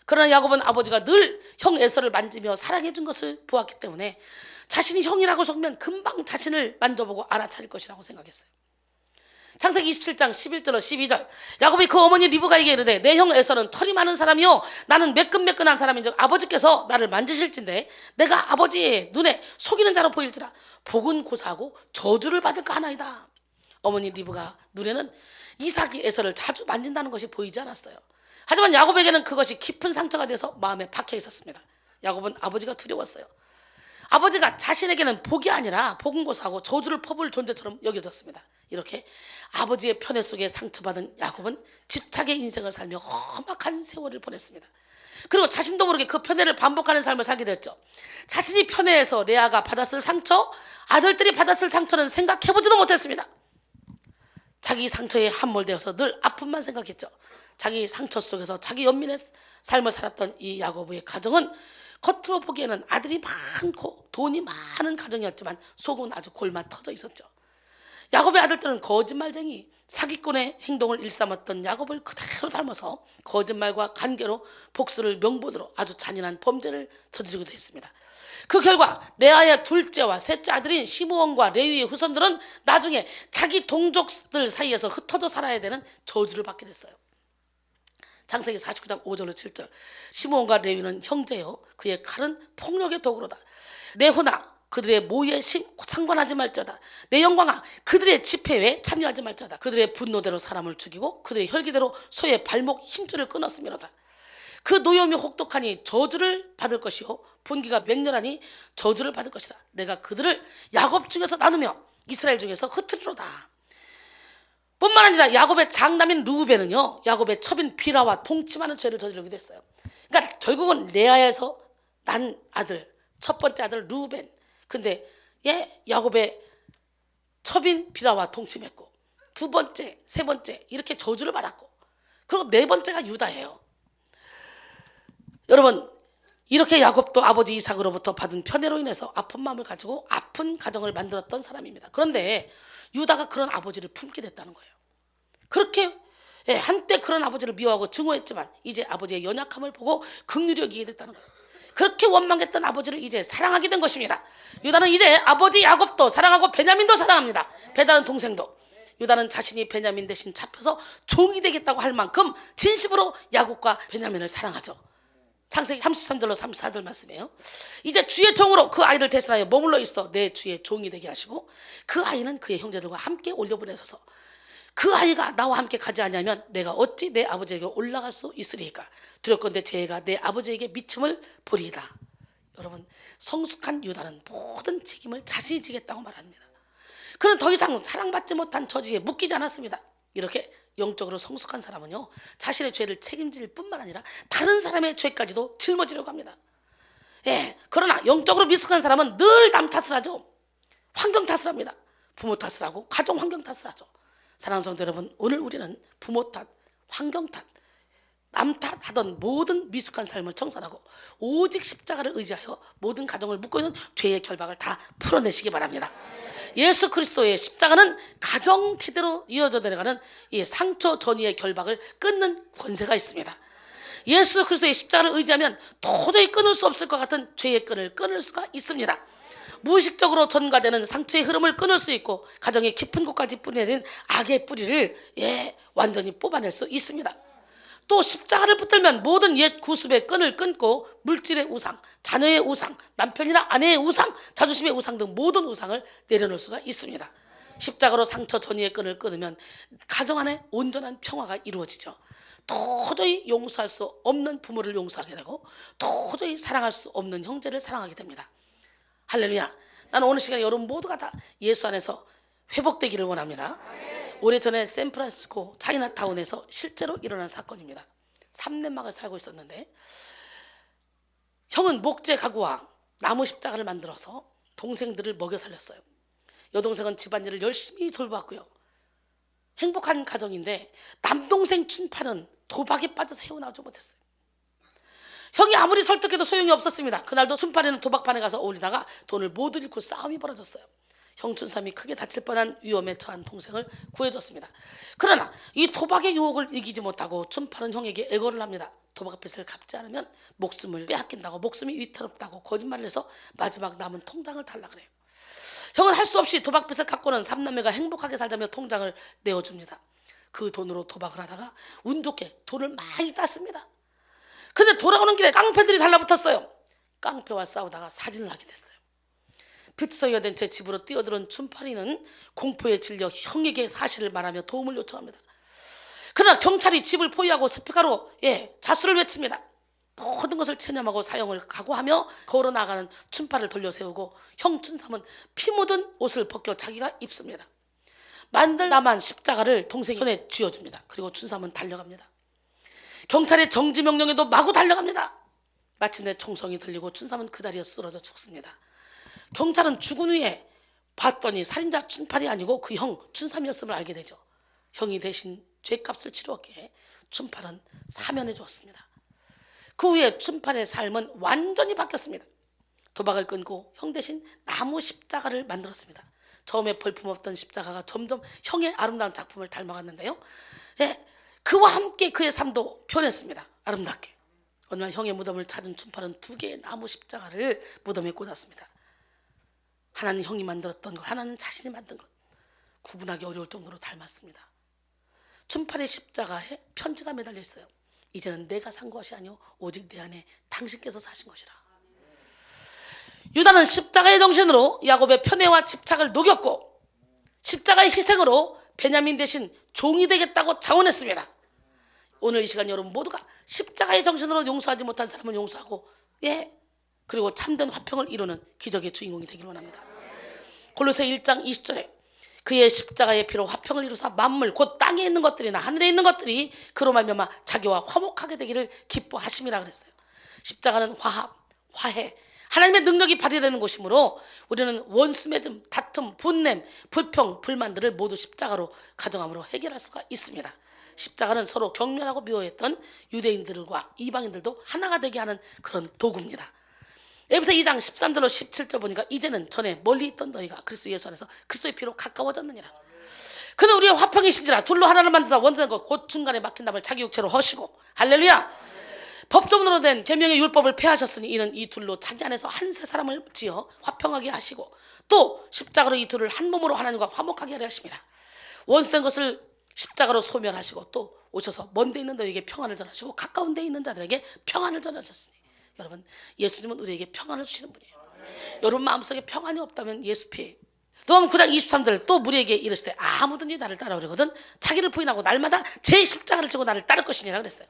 그러나 야곱은 아버지가 늘 형 에서를 만지며 사랑해 준 것을 보았기 때문에 자신이 형이라고 속면 금방 자신을 만져보고 알아차릴 것이라고 생각했어요. 창세기 27장 11절로 12절 야곱이 그 어머니 리브가에게 이르되 내 형 에서는 털이 많은 사람이요 나는 매끈매끈한 사람인즉 아버지께서 나를 만지실진데 내가 아버지의 눈에 속이는 자로 보일지라 복은 고사하고 저주를 받을까 하나이다. 어머니 리브가 눈에는 이삭이 에서를 자주 만진다는 것이 보이지 않았어요. 하지만 야곱에게는 그것이 깊은 상처가 돼서 마음에 박혀 있었습니다. 야곱은 아버지가 두려웠어요. 아버지가 자신에게는 복이 아니라 복은 고사하고 저주를 퍼부을 존재처럼 여겨졌습니다. 이렇게 아버지의 편애 속에 상처받은 야곱은 집착의 인생을 살며 험악한 세월을 보냈습니다. 그리고 자신도 모르게 그 편애를 반복하는 삶을 살게 됐죠. 자신이 편애해서 레아가 받았을 상처, 아들들이 받았을 상처는 생각해보지도 못했습니다. 자기 상처에 함몰되어서 늘 아픔만 생각했죠. 자기 상처 속에서 자기 연민의 삶을 살았던 이 야곱의 가정은 겉으로 보기에는 아들이 많고 돈이 많은 가정이었지만 속은 아주 골마 터져 있었죠. 야곱의 아들들은 거짓말쟁이, 사기꾼의 행동을 일삼았던 야곱을 그대로 닮아서 거짓말과 관계로 복수를 명분으로 아주 잔인한 범죄를 저지르기도 했습니다. 그 결과 레아의 둘째와 셋째 아들인 시므온과 레위의 후손들은 나중에 자기 동족들 사이에서 흩어져 살아야 되는 저주를 받게 됐어요. 창세기 49장 5절로 7절. 시므온과 레위는 형제요, 그의 칼은 폭력의 도구로다. 내 혼아, 그들의 모의에 상관하지 말자다. 내 영광아, 그들의 집회에 참여하지 말자다. 그들의 분노대로 사람을 죽이고 그들의 혈기대로 소의 발목 힘줄을 끊었음이로다. 그 노염이 혹독하니 저주를 받을 것이요 분기가 맹렬하니 저주를 받을 것이라. 내가 그들을 야곱 중에서 나누며 이스라엘 중에서 흩으리로다. 뿐만 아니라 야곱의 장남인 르우벤은요, 야곱의 첩인 비라와 동침하는 죄를 저지르기도 했어요. 그러니까 결국은 레아에서 난 아들, 첫 번째 아들 르우벤, 근데 야곱의 첩인 비라와 동침했고, 두 번째, 세 번째 이렇게 저주를 받았고, 그리고 네 번째가 유다예요. 여러분, 이렇게 야곱도 아버지 이삭으로부터 받은 편애로 인해서 아픈 마음을 가지고 아픈 가정을 만들었던 사람입니다. 그런데 유다가 그런 아버지를 품게 됐다는 거예요. 그렇게 한때 그런 아버지를 미워하고 증오했지만 이제 아버지의 연약함을 보고 긍휼히 여기게 됐다는 거예요. 그렇게 원망했던 아버지를 이제 사랑하게 된 것입니다. 유다는 이제 아버지 야곱도 사랑하고 베냐민도 사랑합니다. 배다른 동생도. 유다는 자신이 베냐민 대신 잡혀서 종이 되겠다고 할 만큼 진심으로 야곱과 베냐민을 사랑하죠. 창세기 33절로 34절 말씀이에요. 이제 주의 종으로 그 아이를 대신하여 머물러 있어 내 주의 종이 되게 하시고 그 아이는 그의 형제들과 함께 올려보내소서. 그 아이가 나와 함께 가지 않으면 내가 어찌 내 아버지에게 올라갈 수 있으리까. 두렵건대 제가 내 아버지에게 미침을 보리이다. 여러분, 성숙한 유다는 모든 책임을 자신이 지겠다고 말합니다. 그는 더 이상 사랑받지 못한 처지에 묶이지 않았습니다. 이렇게 영적으로 성숙한 사람은요, 자신의 죄를 책임질 뿐만 아니라 다른 사람의 죄까지도 짊어지려고 합니다. 그러나 영적으로 미숙한 사람은 늘 남 탓을 하죠. 환경 탓을 합니다. 부모 탓을 하고 가정 환경 탓을 하죠. 사랑하는 성도 여러분, 오늘 우리는 부모 탓, 환경 탓, 남 탓하던 모든 미숙한 삶을 청산하고 오직 십자가를 의지하여 모든 가정을 묶고 있는 죄의 결박을 다 풀어내시기 바랍니다. 예수 그리스도의 십자가는 가정 대대로 이어져 내려가는 이 상처 전이의 결박을 끊는 권세가 있습니다. 예수 그리스도의 십자가를 의지하면 도저히 끊을 수 없을 것 같은 죄의 끈을 끊을 수가 있습니다. 무의식적으로 전가되는 상처의 흐름을 끊을 수 있고 가정의 깊은 곳까지 뿌리내린 악의 뿌리를 완전히 뽑아낼 수 있습니다. 또 십자가를 붙들면 모든 옛 구습의 끈을 끊고 물질의 우상, 자녀의 우상, 남편이나 아내의 우상, 자존심의 우상 등 모든 우상을 내려놓을 수가 있습니다. 십자가로 상처 전이의 끈을 끊으면 가정 안에 온전한 평화가 이루어지죠. 도저히 용서할 수 없는 부모를 용서하게 되고 도저히 사랑할 수 없는 형제를 사랑하게 됩니다. 할렐루야. 나는 오늘 시간에 여러분 모두가 다 예수 안에서 회복되기를 원합니다. 오래전에 샌프란시스코 차이나타운에서 실제로 일어난 사건입니다. 3넷막을 살고 있었는데 형은 목재 가구와 나무 십자가를 만들어서 동생들을 먹여 살렸어요. 여동생은 집안일을 열심히 돌봤고요. 행복한 가정인데 남동생 춘팔은 도박에 빠져서 헤어나오지 못했어요. 형이 아무리 설득해도 소용이 없었습니다. 그날도 춘팔이는 도박판에 가서 어울리다가 돈을 모두 잃고 싸움이 벌어졌어요. 형 춘삼이 크게 다칠 뻔한 위험에 처한 동생을 구해줬습니다. 그러나 이 도박의 유혹을 이기지 못하고 춘팔은 형에게 애걸을 합니다. 도박빚을 갚지 않으면 목숨을 빼앗긴다고, 목숨이 위태롭다고 거짓말을 해서 마지막 남은 통장을 달라 그래요. 형은 할 수 없이 도박빚을 갚고는 삼남매가 행복하게 살자며 통장을 내어줍니다. 그 돈으로 도박을 하다가 운 좋게 돈을 많이 땄습니다. 근데 돌아오는 길에 깡패들이 달라붙었어요. 깡패와 싸우다가 살인을 하게 됐어요. 피투성이가 된 제 집으로 뛰어들은 춘팔이는 공포에 질려 형에게 사실을 말하며 도움을 요청합니다. 그러나 경찰이 집을 포위하고 스피커로 자수를 외칩니다. 모든 것을 체념하고 사형을 각오하며 걸어 나가는 춘팔을 돌려세우고 형 춘삼은 피 묻은 옷을 벗겨 자기가 입습니다. 만들 남한 십자가를 동생이 손에 쥐어줍니다. 그리고 춘삼은 달려갑니다. 경찰의 정지 명령에도 마구 달려갑니다. 마침내 총성이 들리고 춘삼은 그 자리에 쓰러져 죽습니다. 경찰은 죽은 후에 봤더니 살인자 춘팔이 아니고 그 형 춘삼이었음을 알게 되죠. 형이 대신 죄값을 치루었기에 춘팔은 사면해 주었습니다. 그 후에 춘팔의 삶은 완전히 바뀌었습니다. 도박을 끊고 형 대신 나무 십자가를 만들었습니다. 처음에 볼품없던 십자가가 점점 형의 아름다운 작품을 닮아갔는데요. 예, 그와 함께 그의 삶도 변했습니다. 아름답게. 어느 날 형의 무덤을 찾은 춘팔은 2개의 나무 십자가를 무덤에 꽂았습니다. 하나는 형이 만들었던 것, 하나는 자신이 만든 것. 구분하기 어려울 정도로 닮았습니다. 춘팔의 십자가에 편지가 매달려 있어요. 이제는 내가 산 것이 아니오 오직 내 안에 당신께서 사신 것이라. 유다는 십자가의 정신으로 야곱의 편애와 집착을 녹였고 십자가의 희생으로 베냐민 대신 종이 되겠다고 자원했습니다. 오늘 이 시간 여러분 모두가 십자가의 정신으로 용서하지 못한 사람을 용서하고 그리고 참된 화평을 이루는 기적의 주인공이 되기를 원합니다. 골로새 1장 20절에 그의 십자가의 피로 화평을 이루사 만물 곧 땅에 있는 것들이나 하늘에 있는 것들이 그로 말미암아 자기와 화목하게 되기를 기뻐하심이라 그랬어요. 십자가는 화합, 화해, 하나님의 능력이 발휘되는 곳이므로 우리는 원수 맺음, 다툼, 분냄, 불평, 불만들을 모두 십자가로 가정함으로 해결할 수가 있습니다. 십자가는 서로 경멸하고 미워했던 유대인들과 이방인들도 하나가 되게 하는 그런 도구입니다. 에베소 2장 13절로 17절 보니까 이제는 전에 멀리 있던 너희가 그리스도 예수 안에서 그리스도의 피로 가까워졌느니라. 그는 우리의 화평이신지라 둘로 하나를 만드사 원전한 것 곧 중간에 막힌 담을 자기 육체로 허시고 할렐루야. 법조문으로 된 계명의 율법을 폐하셨으니 이는 이 둘로 자기 안에서 한 세 사람을 지어 화평하게 하시고 또 십자가로 이 둘을 한 몸으로 하나님과 화목하게 하려 하십니다. 원수된 것을 십자가로 소멸하시고 또 오셔서 먼 데 있는 너희에게 평안을 전하시고 가까운 데 있는 자들에게 평안을 전하셨으니 여러분 예수님은 우리에게 평안을 주시는 분이에요. 여러분 마음속에 평안이 없다면 예수 피해. 또한 9장 23절 또 무리에게 이르시되 아무든지 나를 따라오려거든 자기를 부인하고 날마다 제 십자가를 지고 나를 따를 것이니라 그랬어요.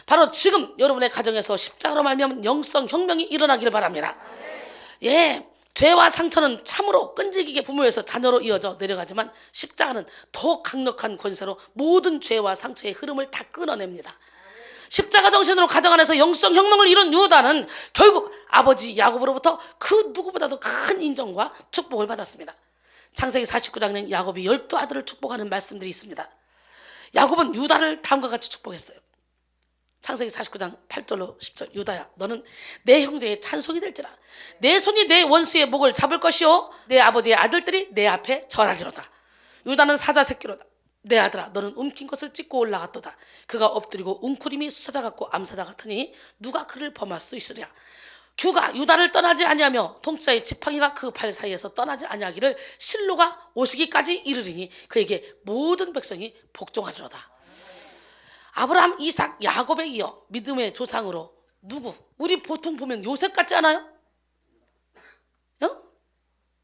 바로 지금 여러분의 가정에서 십자가로 말미암은 영성 혁명이 일어나기를 바랍니다. 죄와 상처는 참으로 끈질기게 부모에서 자녀로 이어져 내려가지만 십자가는 더 강력한 권세로 모든 죄와 상처의 흐름을 다 끊어냅니다. 십자가 정신으로 가정 안에서 영성 혁명을 이룬 유다는 결국 아버지 야곱으로부터 그 누구보다도 큰 인정과 축복을 받았습니다. 창세기 49장에는 야곱이 12아들을 축복하는 말씀들이 있습니다. 야곱은 유다를 다음과 같이 축복했어요. 창세기 49장 8절로 10절 유다야 너는 내 형제의 찬송이 될지라 내 손이 내 원수의 목을 잡을 것이요 내 아버지의 아들들이 내 앞에 절하리로다. 유다는 사자 새끼로다. 내 아들아 너는 움킨 것을 찢고 올라갔도다. 그가 엎드리고 웅크림이 수사자 같고 암사자 같으니 누가 그를 범할 수 있으랴. 규가 유다를 떠나지 아니하며 통치자의 지팡이가 그 발 사이에서 떠나지 아니하기를 실로가 오시기까지 이르리니 그에게 모든 백성이 복종하리로다. 아브라함, 이삭, 야곱에 이어 믿음의 조상으로 누구? 우리 보통 보면 요셉 같지 않아요?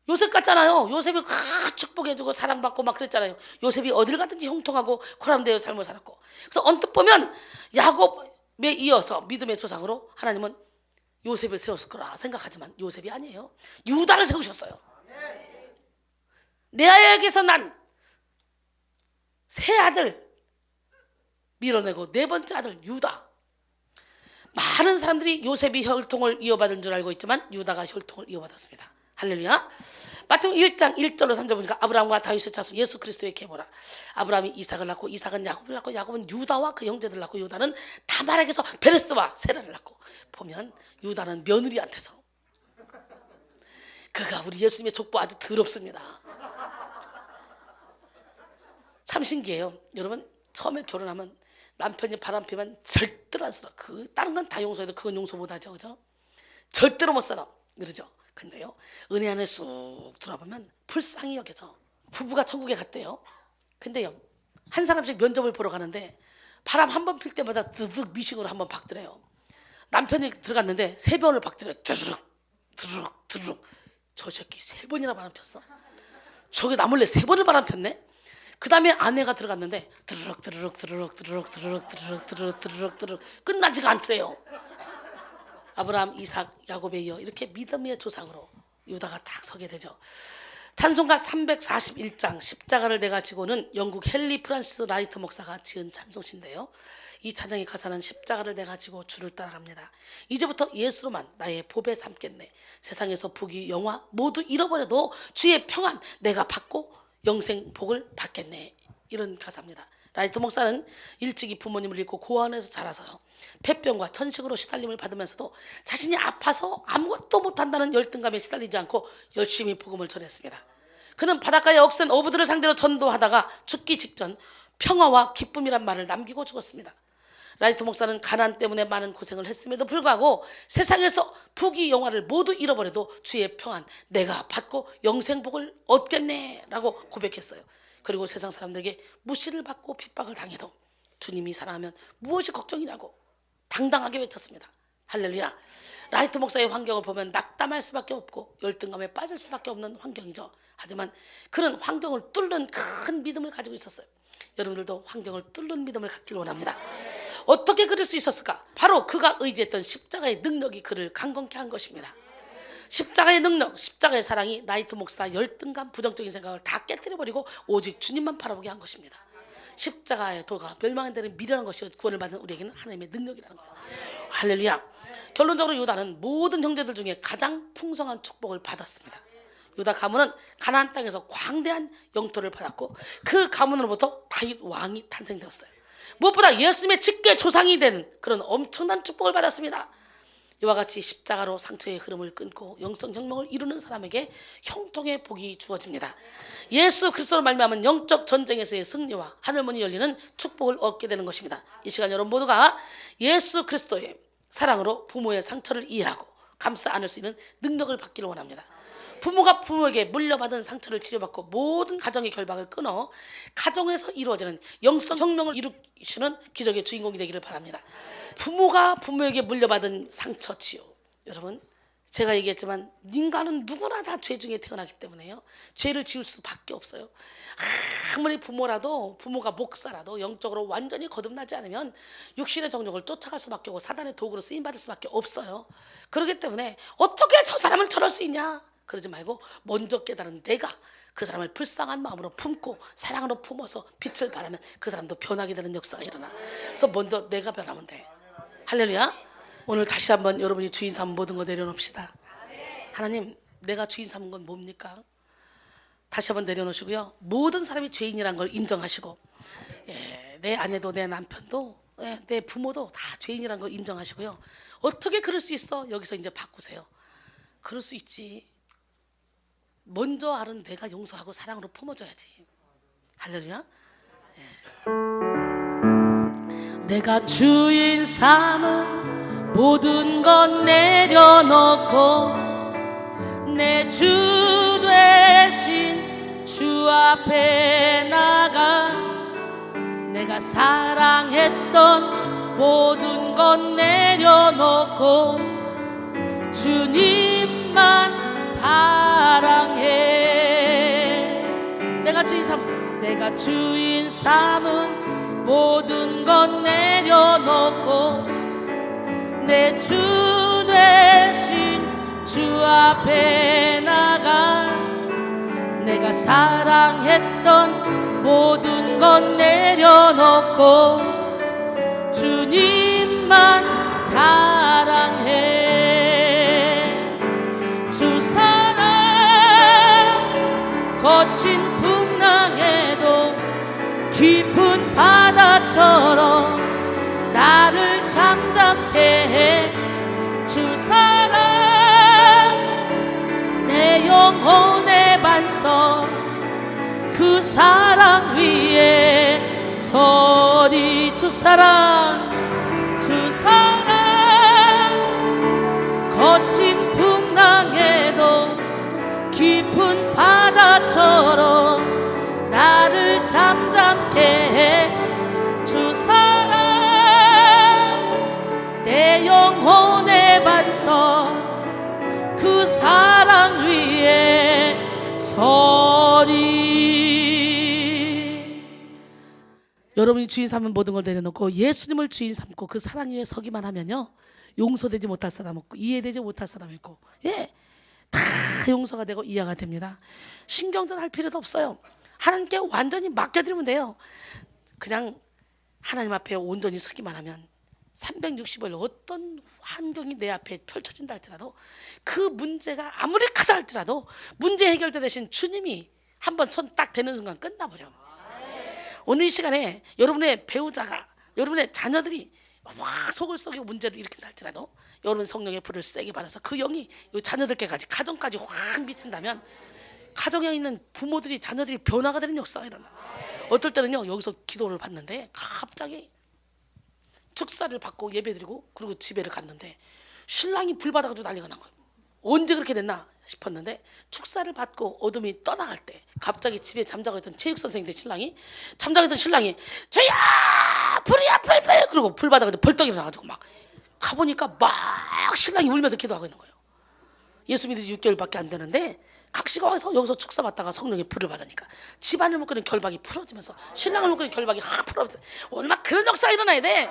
요셉 같잖아요. 요셉이 축복해주고 사랑받고 막 그랬잖아요. 요셉이 어딜 가든지 형통하고 코람되어 삶을 살았고. 그래서 언뜻 보면 야곱에 이어서 믿음의 조상으로 하나님은 요셉을 세웠을 거라 생각하지만 요셉이 아니에요. 유다를 세우셨어요. 레아에게서 난 세 아들 밀어내고 네 번째 아들 유다. 많은 사람들이 요셉이 혈통을 이어받은 줄 알고 있지만 유다가 혈통을 이어받았습니다. 할렐루야. 마태복음 1장 1절로 3절 보니까 아브라함과 다윗의 자손 예수 그리스도의 계보라. 아브라함이 이삭을 낳고 이삭은 야곱을 낳고 야곱은 유다와 그 형제들을 낳고 유다는 다말에게서 베레스와 세라를 낳고. 보면 유다는 며느리한테서. 그가 우리 예수님의 족보 아주 더럽습니다. 참 신기해요. 여러분 처음에 결혼하면 남편이 바람피면 절대로 안 살아. 다른 건 다 용서해도 그건 용서 못하죠. 그죠? 절대로 못 살아. 그러죠? 근데요 은혜 안에 쑥 들어보면 불쌍히 여겨져. 부부가 천국에 갔대요. 근데요 한 사람씩 면접을 보러 가는데 바람 한 번 필 때마다 드득 미싱으로 한 번 박더래요. 남편이 들어갔는데 3번을 박더래요. 드르륵 드르륵 드르륵. 저 새끼 3번이나 바람 폈어. 저게 나 몰래 3번을 바람 폈네. 그 다음에 아내가 들어갔는데 드르륵 드르륵 드르륵 드르륵 드르륵 드르륵 드르륵 드르륵 드르륵 끝나지가 않더래요. 아브라함, 이삭, 야곱에 이어 이렇게 믿음의 조상으로 유다가 딱 서게 되죠. 찬송가 341장 십자가를 내가 지고는 영국 헨리 프란시스 라이트 목사가 지은 찬송시인데요. 이 찬양의 가사는 십자가를 내가 지고 주를 따라갑니다. 이제부터 예수로만 나의 보배 삼겠네. 세상에서 부귀 영화 모두 잃어버려도 주의 평안 내가 받고 영생 복을 받겠네. 이런 가사입니다. 라이트 목사는 일찍이 부모님을 잃고 고아원에서 자라서요. 폐병과 천식으로 시달림을 받으면서도 자신이 아파서 아무것도 못한다는 열등감에 시달리지 않고 열심히 복음을 전했습니다. 그는 바닷가의 억센 어부들을 상대로 전도하다가 죽기 직전 평화와 기쁨이란 말을 남기고 죽었습니다. 라이트 목사는 가난 때문에 많은 고생을 했음에도 불구하고 세상에서 부귀 영화를 모두 잃어버려도 주의 평안 내가 받고 영생복을 얻겠네 라고 고백했어요. 그리고 세상 사람들에게 무시를 받고 핍박을 당해도 주님이 사랑하면 무엇이 걱정이냐고 당당하게 외쳤습니다. 할렐루야. 라이트 목사의 환경을 보면 낙담할 수밖에 없고 열등감에 빠질 수밖에 없는 환경이죠. 하지만 그는 환경을 뚫는 큰 믿음을 가지고 있었어요. 여러분들도 환경을 뚫는 믿음을 갖기를 원합니다. 어떻게 그럴 수 있었을까? 바로 그가 의지했던 십자가의 능력이 그를 강건케 한 것입니다. 십자가의 능력, 십자가의 사랑이 라이트 목사 열등감, 부정적인 생각을 다 깨뜨려버리고 오직 주님만 바라보게 한 것입니다. 십자가의 도가 멸망한 데는 미련한 것이 구원을 받은 우리에게는 하나님의 능력이라는 거예요. 할렐루야. 결론적으로 유다는 모든 형제들 중에 가장 풍성한 축복을 받았습니다. 유다 가문은 가나안 땅에서 광대한 영토를 받았고 그 가문으로부터 다윗 왕이 탄생되었어요. 무엇보다 예수님의 직계 조상이 되는 그런 엄청난 축복을 받았습니다. 이와 같이 십자가로 상처의 흐름을 끊고 영성혁명을 이루는 사람에게 형통의 복이 주어집니다. 예수 그리스도로 말미암은 영적 전쟁에서의 승리와 하늘문이 열리는 축복을 얻게 되는 것입니다. 이 시간 여러분 모두가 예수 그리스도의 사랑으로 부모의 상처를 이해하고 감싸 안을 수 있는 능력을 받기를 원합니다. 부모가 부모에게 물려받은 상처를 치료받고 모든 가정의 결박을 끊어 가정에서 이루어지는 영성혁명을 이루시는 기적의 주인공이 되기를 바랍니다. 부모가 부모에게 물려받은 상처 치유. 여러분 제가 얘기했지만 인간은 누구나 다 죄 중에 태어나기 때문에요. 죄를 지을 수밖에 없어요. 아무리 부모라도 부모가 목사라도 영적으로 완전히 거듭나지 않으면 육신의 정욕을 쫓아갈 수밖에 없고 사단의 도구로 쓰임받을 수밖에 없어요. 그렇기 때문에 어떻게 저 사람을 저럴 수 있냐 그러지 말고 먼저 깨달은 내가 그 사람을 불쌍한 마음으로 품고 사랑으로 품어서 빛을 발하면 그 사람도 변하게 되는 역사가 일어나. 그래서 먼저 내가 변하면 돼. 할렐루야. 오늘 다시 한번 여러분이 주인 삼은 모든 거 내려놓읍시다. 하나님 내가 주인 삼은 건 뭡니까? 다시 한번 내려놓으시고요. 모든 사람이 죄인이라는 걸 인정하시고 내 아내도 내 남편도 내 부모도 다 죄인이라는 걸 인정하시고요. 어떻게 그럴 수 있어? 여기서 이제 바꾸세요. 그럴 수 있지. 먼저 알은 내가 용서하고 사랑으로 품어줘야지. 할렐루야. 내가 주인 삼은 모든 것 내려놓고 내 주 되신 주 앞에 나가 내가 사랑했던 모든 것 내려놓고 주님만 사랑해. 내가 주인 삼은 모든 것 내려놓고 내 주 되신 주 앞에 나가 내가 사랑했던 모든 것 내려놓고 주님만 사랑해. 주 사랑 거친 풍랑에도 깊은 바다처럼 나를 잠잠케 해. 주 사랑 내 영혼의 반석 그 사랑 위에 서리. 주 사랑 거친 풍랑에도 깊은 바다처럼 나를 잠잠케 해. 주 사랑 내 영혼의 반석 그 사랑 위에 서리. 여러분이 주인 삼은 모든 걸 내려놓고 예수님을 주인 삼고 그 사랑 위에 서기만 하면요 용서되지 못할 사람 없고 이해되지 못할 사람 있고 다 용서가 되고 이해가 됩니다. 신경전 할 필요도 없어요. 하나님께 완전히 맡겨드리면 돼요. 그냥 하나님 앞에 온전히 서기만 하면 365일 어떤 환경이 내 앞에 펼쳐진다 할지라도 그 문제가 아무리 크다 할지라도 문제 해결자 되신 주님이 한번 손 딱 대는 순간 끝나버려. 오늘 이 시간에 여러분의 배우자가 여러분의 자녀들이 막 속을 썩이고 문제를 일으킨다 할지라도 여러분 성령의 불을 세게 받아서 그 영이 이 자녀들께까지 가정까지 확 미친다면 가정에 있는 부모들이 자녀들이 변화가 되는 역사가 일어나. 어떨 때는요 여기서 기도를 받는데 갑자기 축사를 받고 예배드리고 그리고 집에를 갔는데 신랑이 불 받아가지고 난리가 난 거예요. 언제 그렇게 됐나 싶었는데 축사를 받고 어둠이 떠나갈 때 갑자기 집에 잠자고 있던 체육 선생님들 신랑이 잠자고 있던 신랑이 저야 불이야 불불 그러고 불 받아가지고 벌떡 일어나가지고 막 가보니까 막 신랑이 울면서 기도하고 있는 거예요. 예수 믿은 지 6개월밖에 안 되는데 각시가 와서 여기서 축사 받다가 성령의 불을 받으니까 집안을 묶는 결박이 풀어지면서 신랑을 묶는 결박이 확 풀어지면서 오늘 막 그런 역사가 일어나야 돼.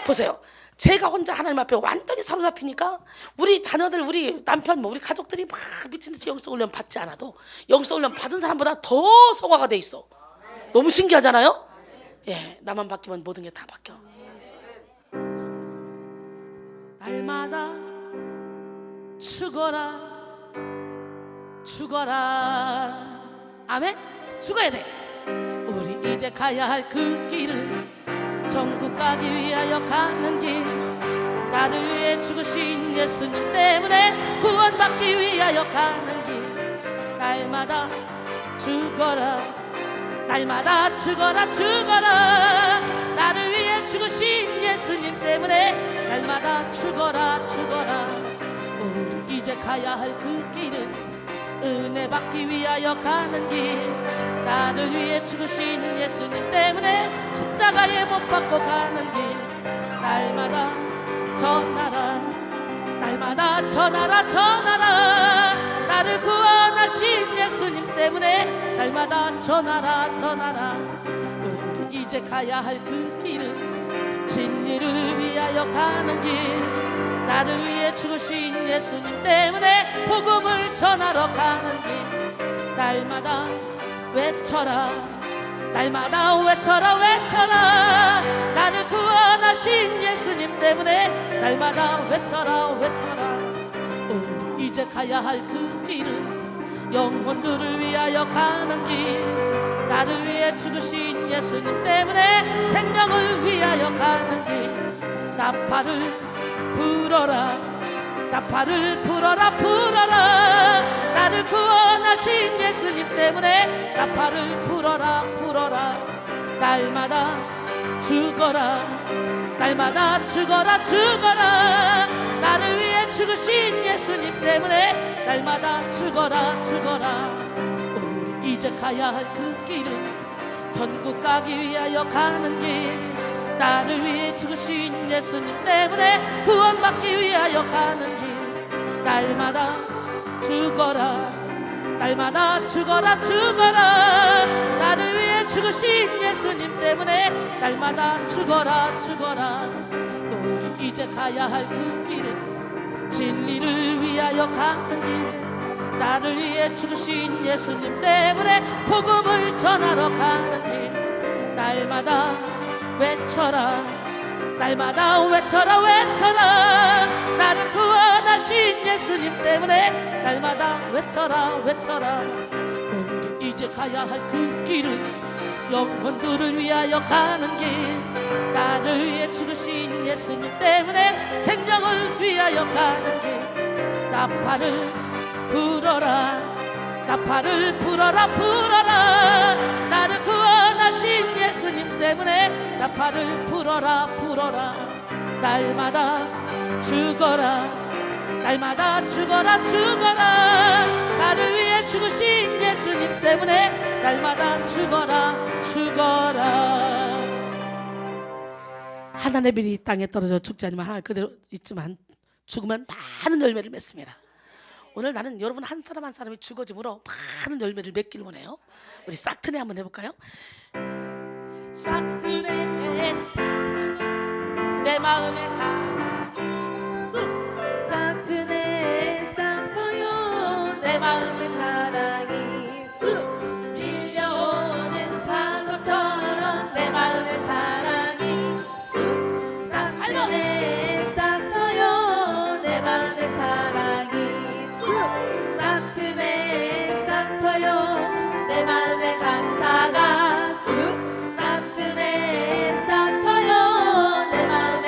보세요. 제가 혼자 하나님 앞에 완전히 사로잡히니까 우리 자녀들, 우리 남편, 뭐 우리 가족들이 막 미친듯이 영적 훈련 받지 않아도 영적 훈련 받은 사람보다 더 성화가 돼 있어. 너무 신기하잖아요. 예, 나만 바뀌면 모든 게 다 바뀌어. 날마다 죽어라 죽어라 아멘. 죽어야 돼. 우리 이제 가야 할 그 길은 천국 가기 위하여 가는 길 나를 위해 죽으신 예수님 때문에 구원받기 위하여 가는 길 날마다 죽어라 날마다 죽어라 죽어라 나를 위해 죽으신 예수님 때문에 날마다 죽어라 죽어라 우리 이제 가야 할 그 길은 은혜 받기 위하여 가는 길 나를 위해 죽으신 예수님 때문에 십자가에 못 박고 가는 길 날마다 전하라 날마다 전하라 전하라 나를 구원하신 예수님 때문에 날마다 전하라 전하라 우리 이제 가야 할 그 길은 진리를 위하여 가는 길 나를 위해 죽으신 예수님 때문에 복음을 전하러 가는 길 날마다 외쳐라 날마다 외쳐라 외쳐라 나를 구원하신 예수님 때문에 날마다 외쳐라 외쳐라 우리 이제 가야 할 그 길은 영혼들을 위하여 가는 길 나를 위해 죽으신 예수님 때문에 생명을 위하여 가는 길 나팔을 불어라 나팔을 불어라 불어라 나를 구원하신 예수님 때문에 나팔을 불어라 불어라 날마다 죽어라 날마다 죽어라 죽어라 나를 위해 죽으신 예수님 때문에 날마다 죽어라 죽어라 우리 이제 가야 할 그 길은 천국 가기 위하여 가는 길 나를 위해 죽으신 예수님 때문에 구원받기 위하여 가는 길 날마다 죽어라 날마다 죽어라 죽어라 나를 위해 죽으신 예수님 때문에 날마다 죽어라 죽어라 우리 이제 가야 할 그 길은 진리를 위하여 가는 길 나를 위해 죽으신 예수님 때문에 복음을 전하러 가는 길 날마다 외쳐라 날마다 외쳐라 외쳐라 나를 구원하신 예수님 때문에 날마다 외쳐라 외쳐라 우리 이제 가야 할 그 길은 영혼들을 위하여 가는 길 나를 위해 죽으신 예수님 때문에 생명을 위하여 가는 길 나팔을 불어라 나팔을 불어라 불어라 나를 구원하신 예수님 때문에 나팔을 불어라 불어라 날마다 죽어라 날마다 죽어라 죽어라 나를 위해 죽으신 예수님 때문에 날마다 죽어라 죽어라 하나님의 이 땅에 떨어져 죽지 않으면 하나 그대로 있지만 죽으면 많은 열매를 맺습니다. 오늘 나는 여러분 한 사람 한 사람이 죽어짐으로 많은 열매를 맺기를 원해요. 우리 싹트네 한번 해볼까요? 싹트네 내 마음의 싹트네 싹터요 내 마음의 사랑이 쑥 밀려오는 파도처럼 내 마음의 사랑이 쑥 싹트네 싹터요 내 마음의 사랑이 쑥 싹트네 싹터요 내 마음의 감사가 쑥 싹트네 싹터요 내 마음의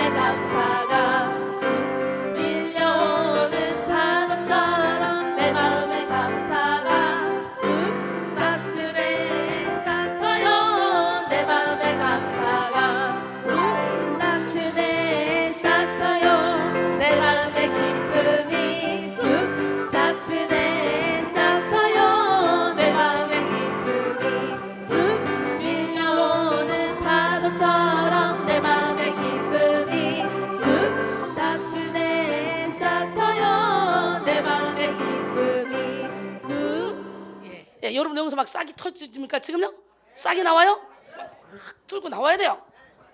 여러분 여기서 막 싹이 터집니까 지금요? 싹이 나와요? 막 뚫고 나와야 돼요.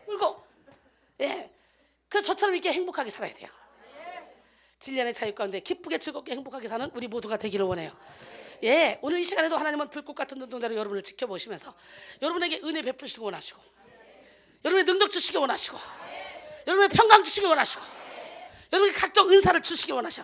뚫고. 예. 그래서 저처럼 이렇게 행복하게 살아야 돼요. 진리안의 자유 가운데 기쁘게 즐겁게 행복하게 사는 우리 모두가 되기를 원해요. 예, 오늘 이 시간에도 하나님은 불꽃 같은 눈동자로 여러분을 지켜보시면서 여러분에게 은혜 베푸시기 원하시고, 여러분의 능력 주시기 원하시고, 여러분의 평강 주시기 원하시고, 여러분의 각종 은사를 주시기 원하셔.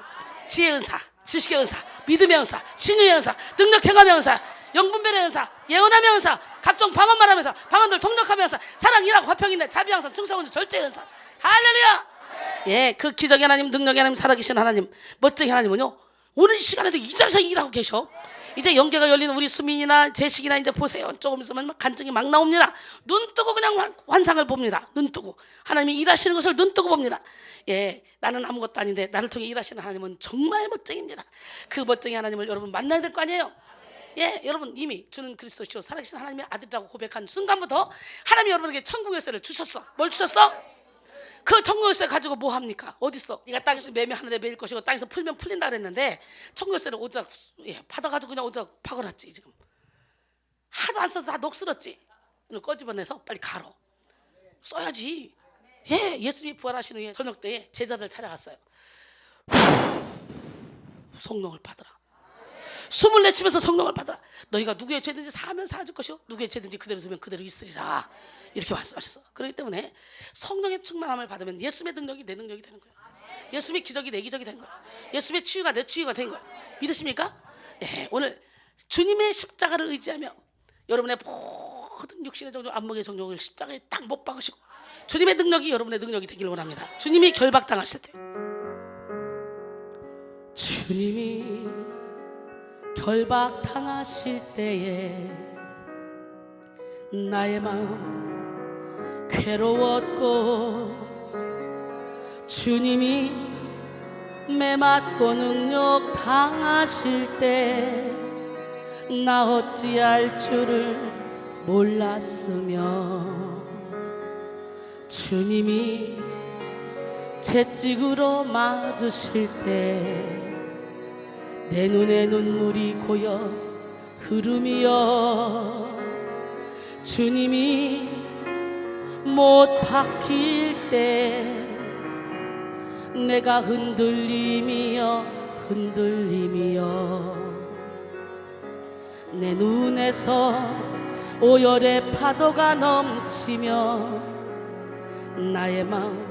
지혜 은사, 지식의 은사, 믿음의 은사, 신유의 은사, 능력 경험의 은사, 영분별의 은사, 예언함의 은사, 각종 방언만 하면서 방언들 통역하면서 사랑, 일하고 화평인데 자비양선, 충성은 절제의 은사. 할렐루야. 예, 그 기적의 하나님, 능력의 하나님, 살아계신 하나님, 멋쟁이 하나님은요 오늘 이 시간에도 이 자리에서 일하고 계셔. 이제 연계가 열리는 우리 수민이나 제식이나 이제 보세요. 조금 있으면 막 간증이 막 나옵니다. 눈 뜨고 그냥 환상을 봅니다. 눈 뜨고 하나님이 일하시는 것을 눈 뜨고 봅니다. 예, 나는 아무것도 아닌데 나를 통해 일하시는 하나님은 정말 멋쟁입니다. 그 멋쟁이 하나님을 여러분 만나야 될 거 아니에요? 예, 여러분 이미 주는 그리스도시요 살아계신 하나님의 아들이라고 고백한 순간부터 하나님이 여러분에게 천국의 열쇠를 주셨어. 뭘 주셨어? 그 천국의 열쇠 가지고 뭐 합니까? 어딨어? 네가 땅에서 매면 하늘에 매일 것이고 땅에서 풀면 풀린다 그랬는데 천국의 열쇠를 어디다 받아가지고 그냥 어디다 박아놨지. 지금 하도 안 써서 다 녹슬었지. 오늘 꺼집어내서 빨리 가로 써야지. 예, 예수님이 부활하신 후에 저녁 때에 제자들 찾아갔어요. 성령을 받으라. 숨을 내쉬면서 성령을 받아라. 너희가 누구의 죄든지 사하면 사해질 것이요 누구의 죄든지 그대로 두면 그대로 있으리라. 이렇게 말씀하셨어. 그렇기 때문에 성령의 충만함을 받으면 예수님의 능력이 내 능력이 되는 거예요. 예수님의 기적이 내 기적이 되는 거예요. 예수님의 치유가 내 치유가 되는 거예요. 믿으십니까? 예, 오늘 주님의 십자가를 의지하며 여러분의 모든 육신의 정욕, 안목의 정욕을 십자가에 딱 못 박으시고 주님의 능력이 여러분의 능력이 되기를 원합니다. 주님이 결박당하실 때, 주님이 결박당하실 때에 나의 마음 괴로웠고, 주님이 매맞고 능력 당하실 때 나 어찌할 줄을 몰랐으며, 주님이 채찍으로 맞으실 때 내 눈에 눈물이 고여 흐름이여, 주님이 못 박힐 때 내가 흔들림이여 내 눈에서 오열의 파도가 넘치며 나의 마음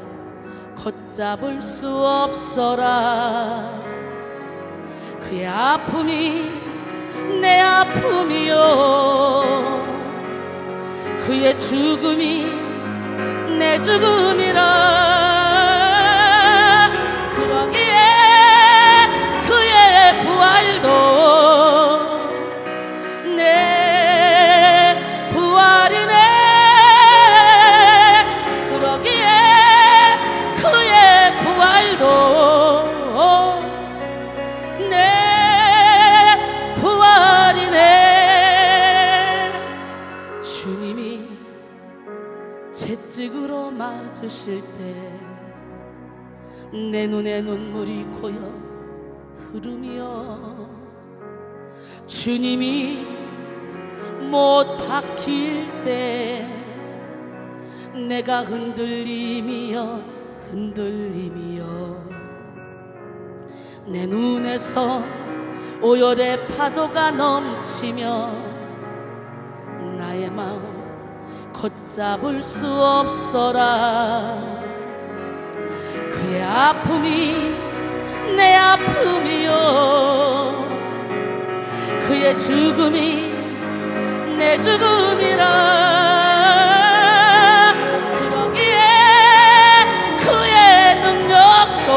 걷잡을 수 없어라. 그의 아픔이 내 아픔이요 그의 죽음이 내 죽음이라. 그러기에 그의 부활도 내 부활이네. 그러기에 그의 부활도 내 부활이네. 주님이 채찍으로 맞으실 때 내 눈에 눈물이 고여 흐르며, 주님이 못 박힐 때 내가 흔들림이여 내 눈에서 오열의 파도가 넘치며 나의 마음 걷잡을 수 없어라. 그의 아픔이 내 아픔이요 그의 죽음이 내 죽음이라. 그러기에 그의 능력도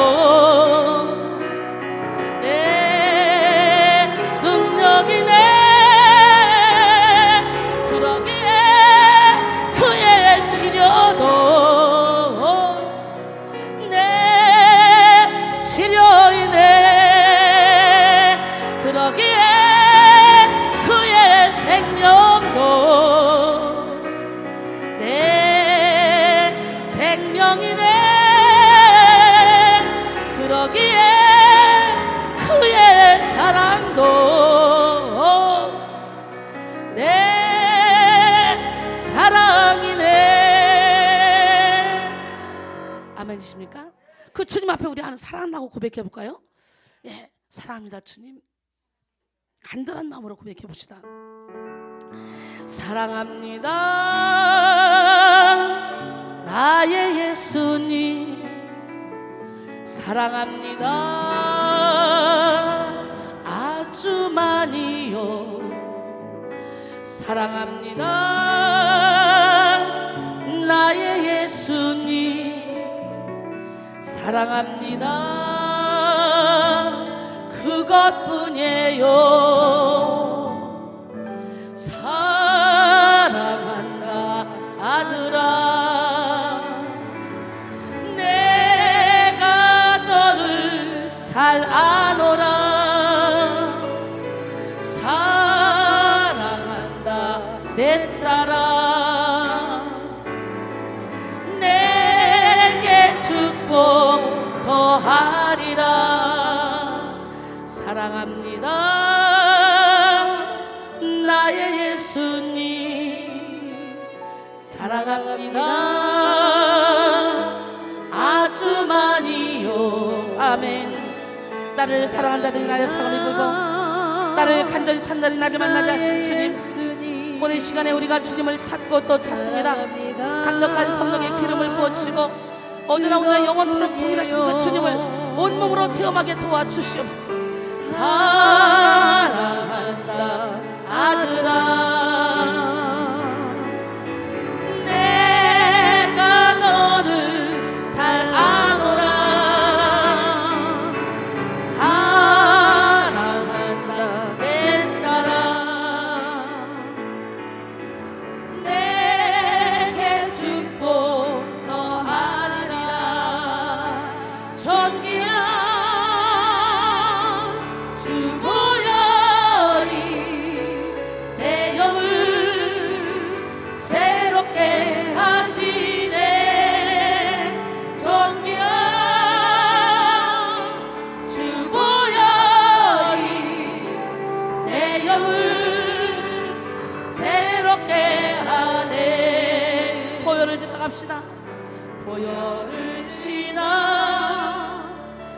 내 능력이네. 그러기에 그의 치료도 내 치료이네. 그러기에 그의 생명도 아니십니까? 그 주님 앞에 우리 하는 사랑한다고 고백해 볼까요? 예, 사랑합니다 주님. 간절한 마음으로 고백해 봅시다. 사랑합니다 나의 예수님, 사랑합니다 아주 많이요, 사랑합니다 나의 예수님, 사랑합니다 그것뿐이에요. 사랑한다 아들아, 내가 너를 잘 아노라. 사랑한다 내 딸아, 내게 축복 더하리라. 사랑합니다 나의 예수님, 사랑합니다 아주 많이요. 아멘. 나를 사랑한 자들이 나의 사랑을 입어 나를 간절히 찾는 자들이 나를 만나게 하신 주님, 오늘 이 시간에 우리가 주님을 찾고 또 찾습니다. 강력한 성령의 기름을 부어주시고 어제나 오늘나 영원토록 동일하신 그 주님을 온몸으로 체험하게 도와주시옵소서. 사랑한다 아들아, 내가 너를 잘 아노라. 사랑한다 내 딸아, 내게 축복 더하리라. 전기야 주보혈이 내 영을 새롭게 하시네. 전기야 주보혈이 내 영을 새롭게 하네. 보혈을 지나갑시다. 보혈을 지나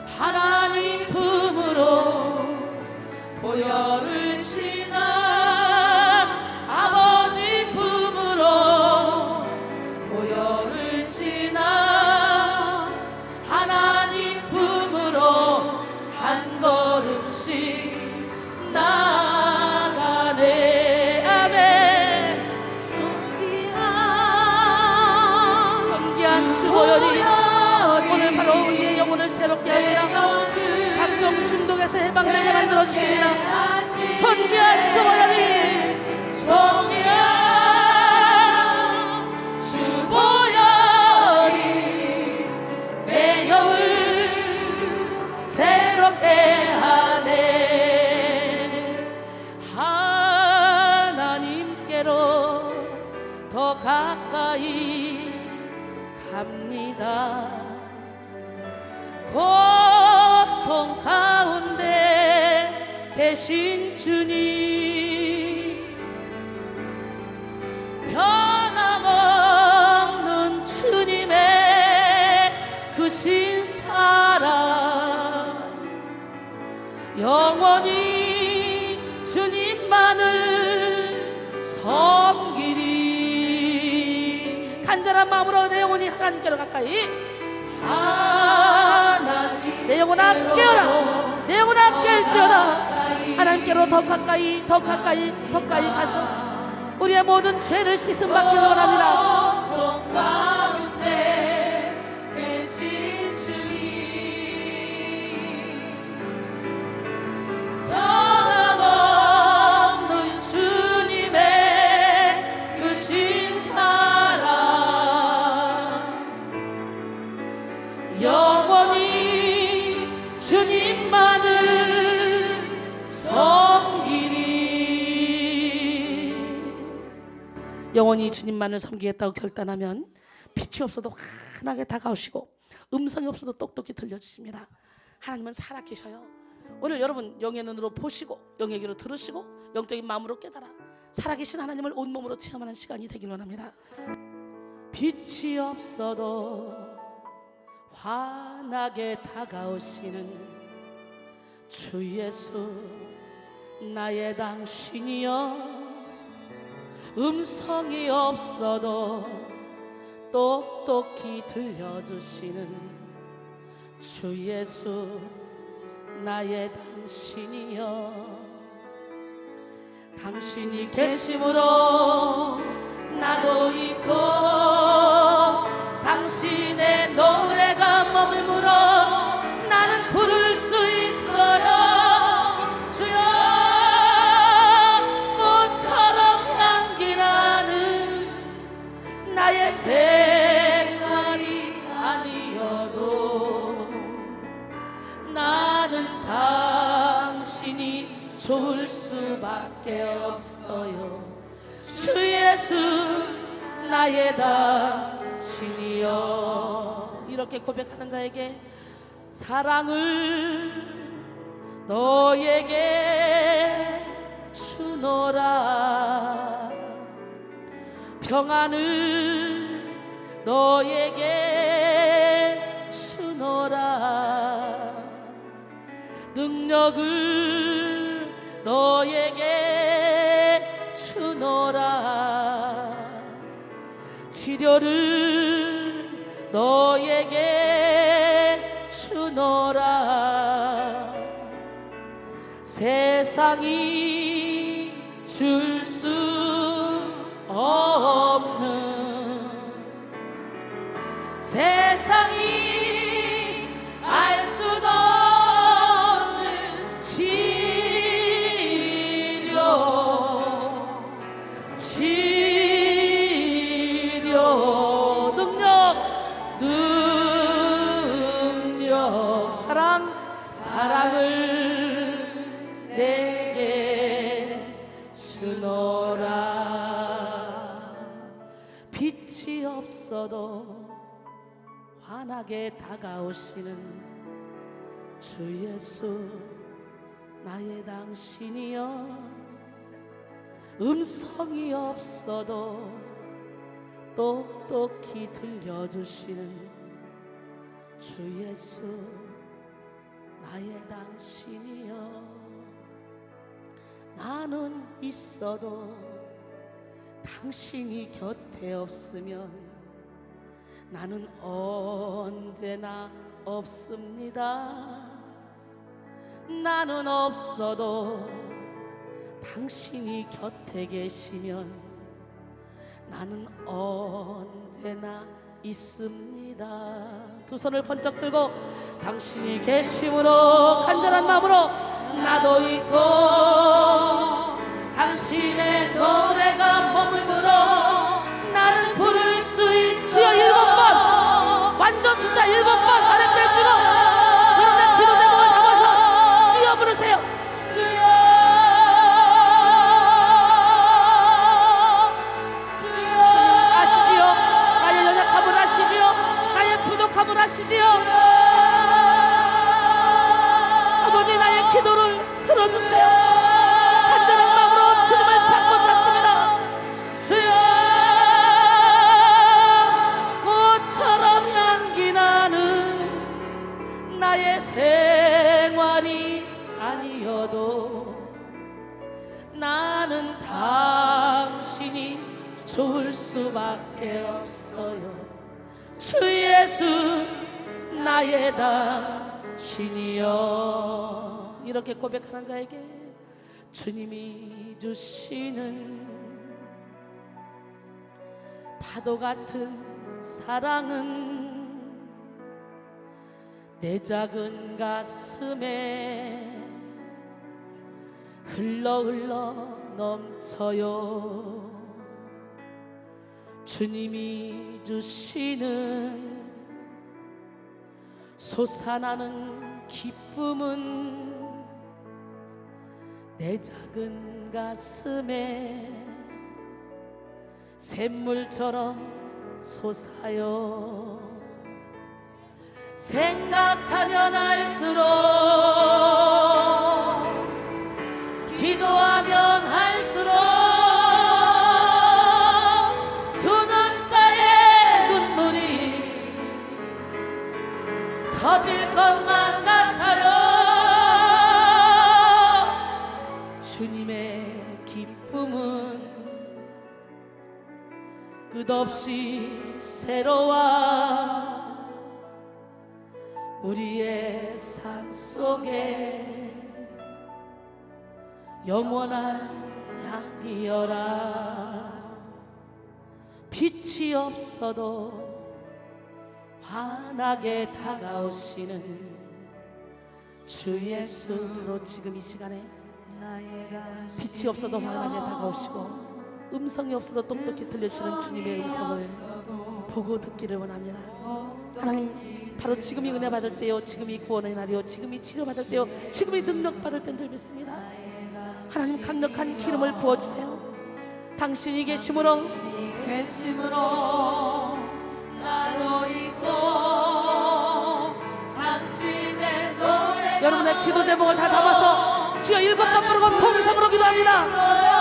하나님 품으로, 보혈을 지나 아버지 품으로, 보혈을 지나 하나님 품으로 한 걸음씩 나가네. 아멘. 존귀한 주보혈이 오늘 바로 우리의 영혼을 새롭게 하리라. 각종 중독에서 해방되게 만들어 주시리라. 존귀한 주보혈이, 존귀한 주보혈이 내 영을 새롭게 하네. 하나님께로 더 가까이 갑니다. 고통 가운데 계신 주님, 변함없는 주님의 그 신사랑, 영원히 주님만을 섬기리. 간절한 마음으로 내 영혼이 하나님께로 가까이, 하나님 내 영혼 아껴라, 내 영혼 아낄지어다. 하나님께로 더 가까이 더 가까이 더 가까이 가서 우리의 모든 죄를 씻음 받기를 원합니다. 변함없는 주님의 그 신사랑, 영원히 주님만을 섬기리. 영원히 주님만을 섬기겠다고 결단하면 빛이 없어도 환하게 다가오시고 음성이 없어도 똑똑히 들려주십니다. 하나님은 살아계셔요. 오늘 여러분 영의 눈으로 보시고 영의 귀로 들으시고 영적인 마음으로 깨달아 살아계신 하나님을 온몸으로 체험하는 시간이 되길 원합니다. 빛이 없어도 환하게 다가오시는 주 예수 나의 당신이여 음성이 없어도 똑똑히 들려주시는 주 예수 나의 당신이여 당신이 계심으로 나도 있고 당신의 노래가 머물므로 나는 부를 수 있어요 주여 꽃처럼 향기 나는 나의 생활이 아니어도 나는 당신이 좋을 수밖에 없어요 주 예수 나의 당신이여 이렇게 고백하는 자에게 사랑을 너에게 주노라 평안을 너에게 주노라 능력을 너에게 주노라 치료를 너에게 주노라 세상이 줄 수 없는 세상이 알 수도 없는 치료 능력 사랑을 내게 주노라 빛이 없어도 환하게 다가오시는 주 예수 나의 당신이여 음성이 없어도 똑똑히 들려주시는 주 예수 나의 당신이여 나는 있어도 당신이 곁에 없으면 나는 언제나 없습니다 나는 없어도 당신이 곁에 계시면 나는 언제나 있습니다 두 손을 번쩍 들고 당신이 계심으로 간절한 마음으로 나도 있고 당신의 노래가 머물므로 나는 부를 수 있지요 7번 완전 숫자 7번 아래 뺄지고 여러분의 기도 제목을 담아서 주여 부르세요 주여 아시지요 나의 연약함을 아시지요 나의 부족함을 아시지요 아버지 나의 기도를 들어주세요 간절한 마음으로 주님을 찾고 찾습니다 주여 꽃처럼 향기 나는 나의 생활이 아니어도 나는 당신이 좋을 수밖에 없어요 주 예수 나의 당신이여 이렇게 고백하는 자에게 주님이 주시는 파도 같은 사랑은 내 작은 가슴에 흘러 넘쳐요 주님이 주시는 솟아나는 기쁨은 내 작은 가슴에 샘물처럼 솟아요 생각하면 할수록 기도하면 할수록 두 눈가에 눈물이 끝없이 새로워 우리의 삶 속에 영원한 향기여라. 빛이 없어도 환하게 다가오시는 주 예수로 지금 이 시간에 빛이 없어도 환하게 다가오시고 음성이 없어도 똑똑히 들려주시는 주님의 음성을 보고 듣기를 원합니다. 하나님, 바로 지금이 은혜 받을 때요, 지금이 구원의 날이요, 지금이 치료 받을 때요, 지금이 능력 받을 때인 줄 믿습니다. 하나님, 강력한 기름을 부어주세요. 당신이 계심으로 나도 있고 당신의 노래. 여러분의 기도 제목을 다 담아서 주여 7번 부르고 통성으로 기도합니다.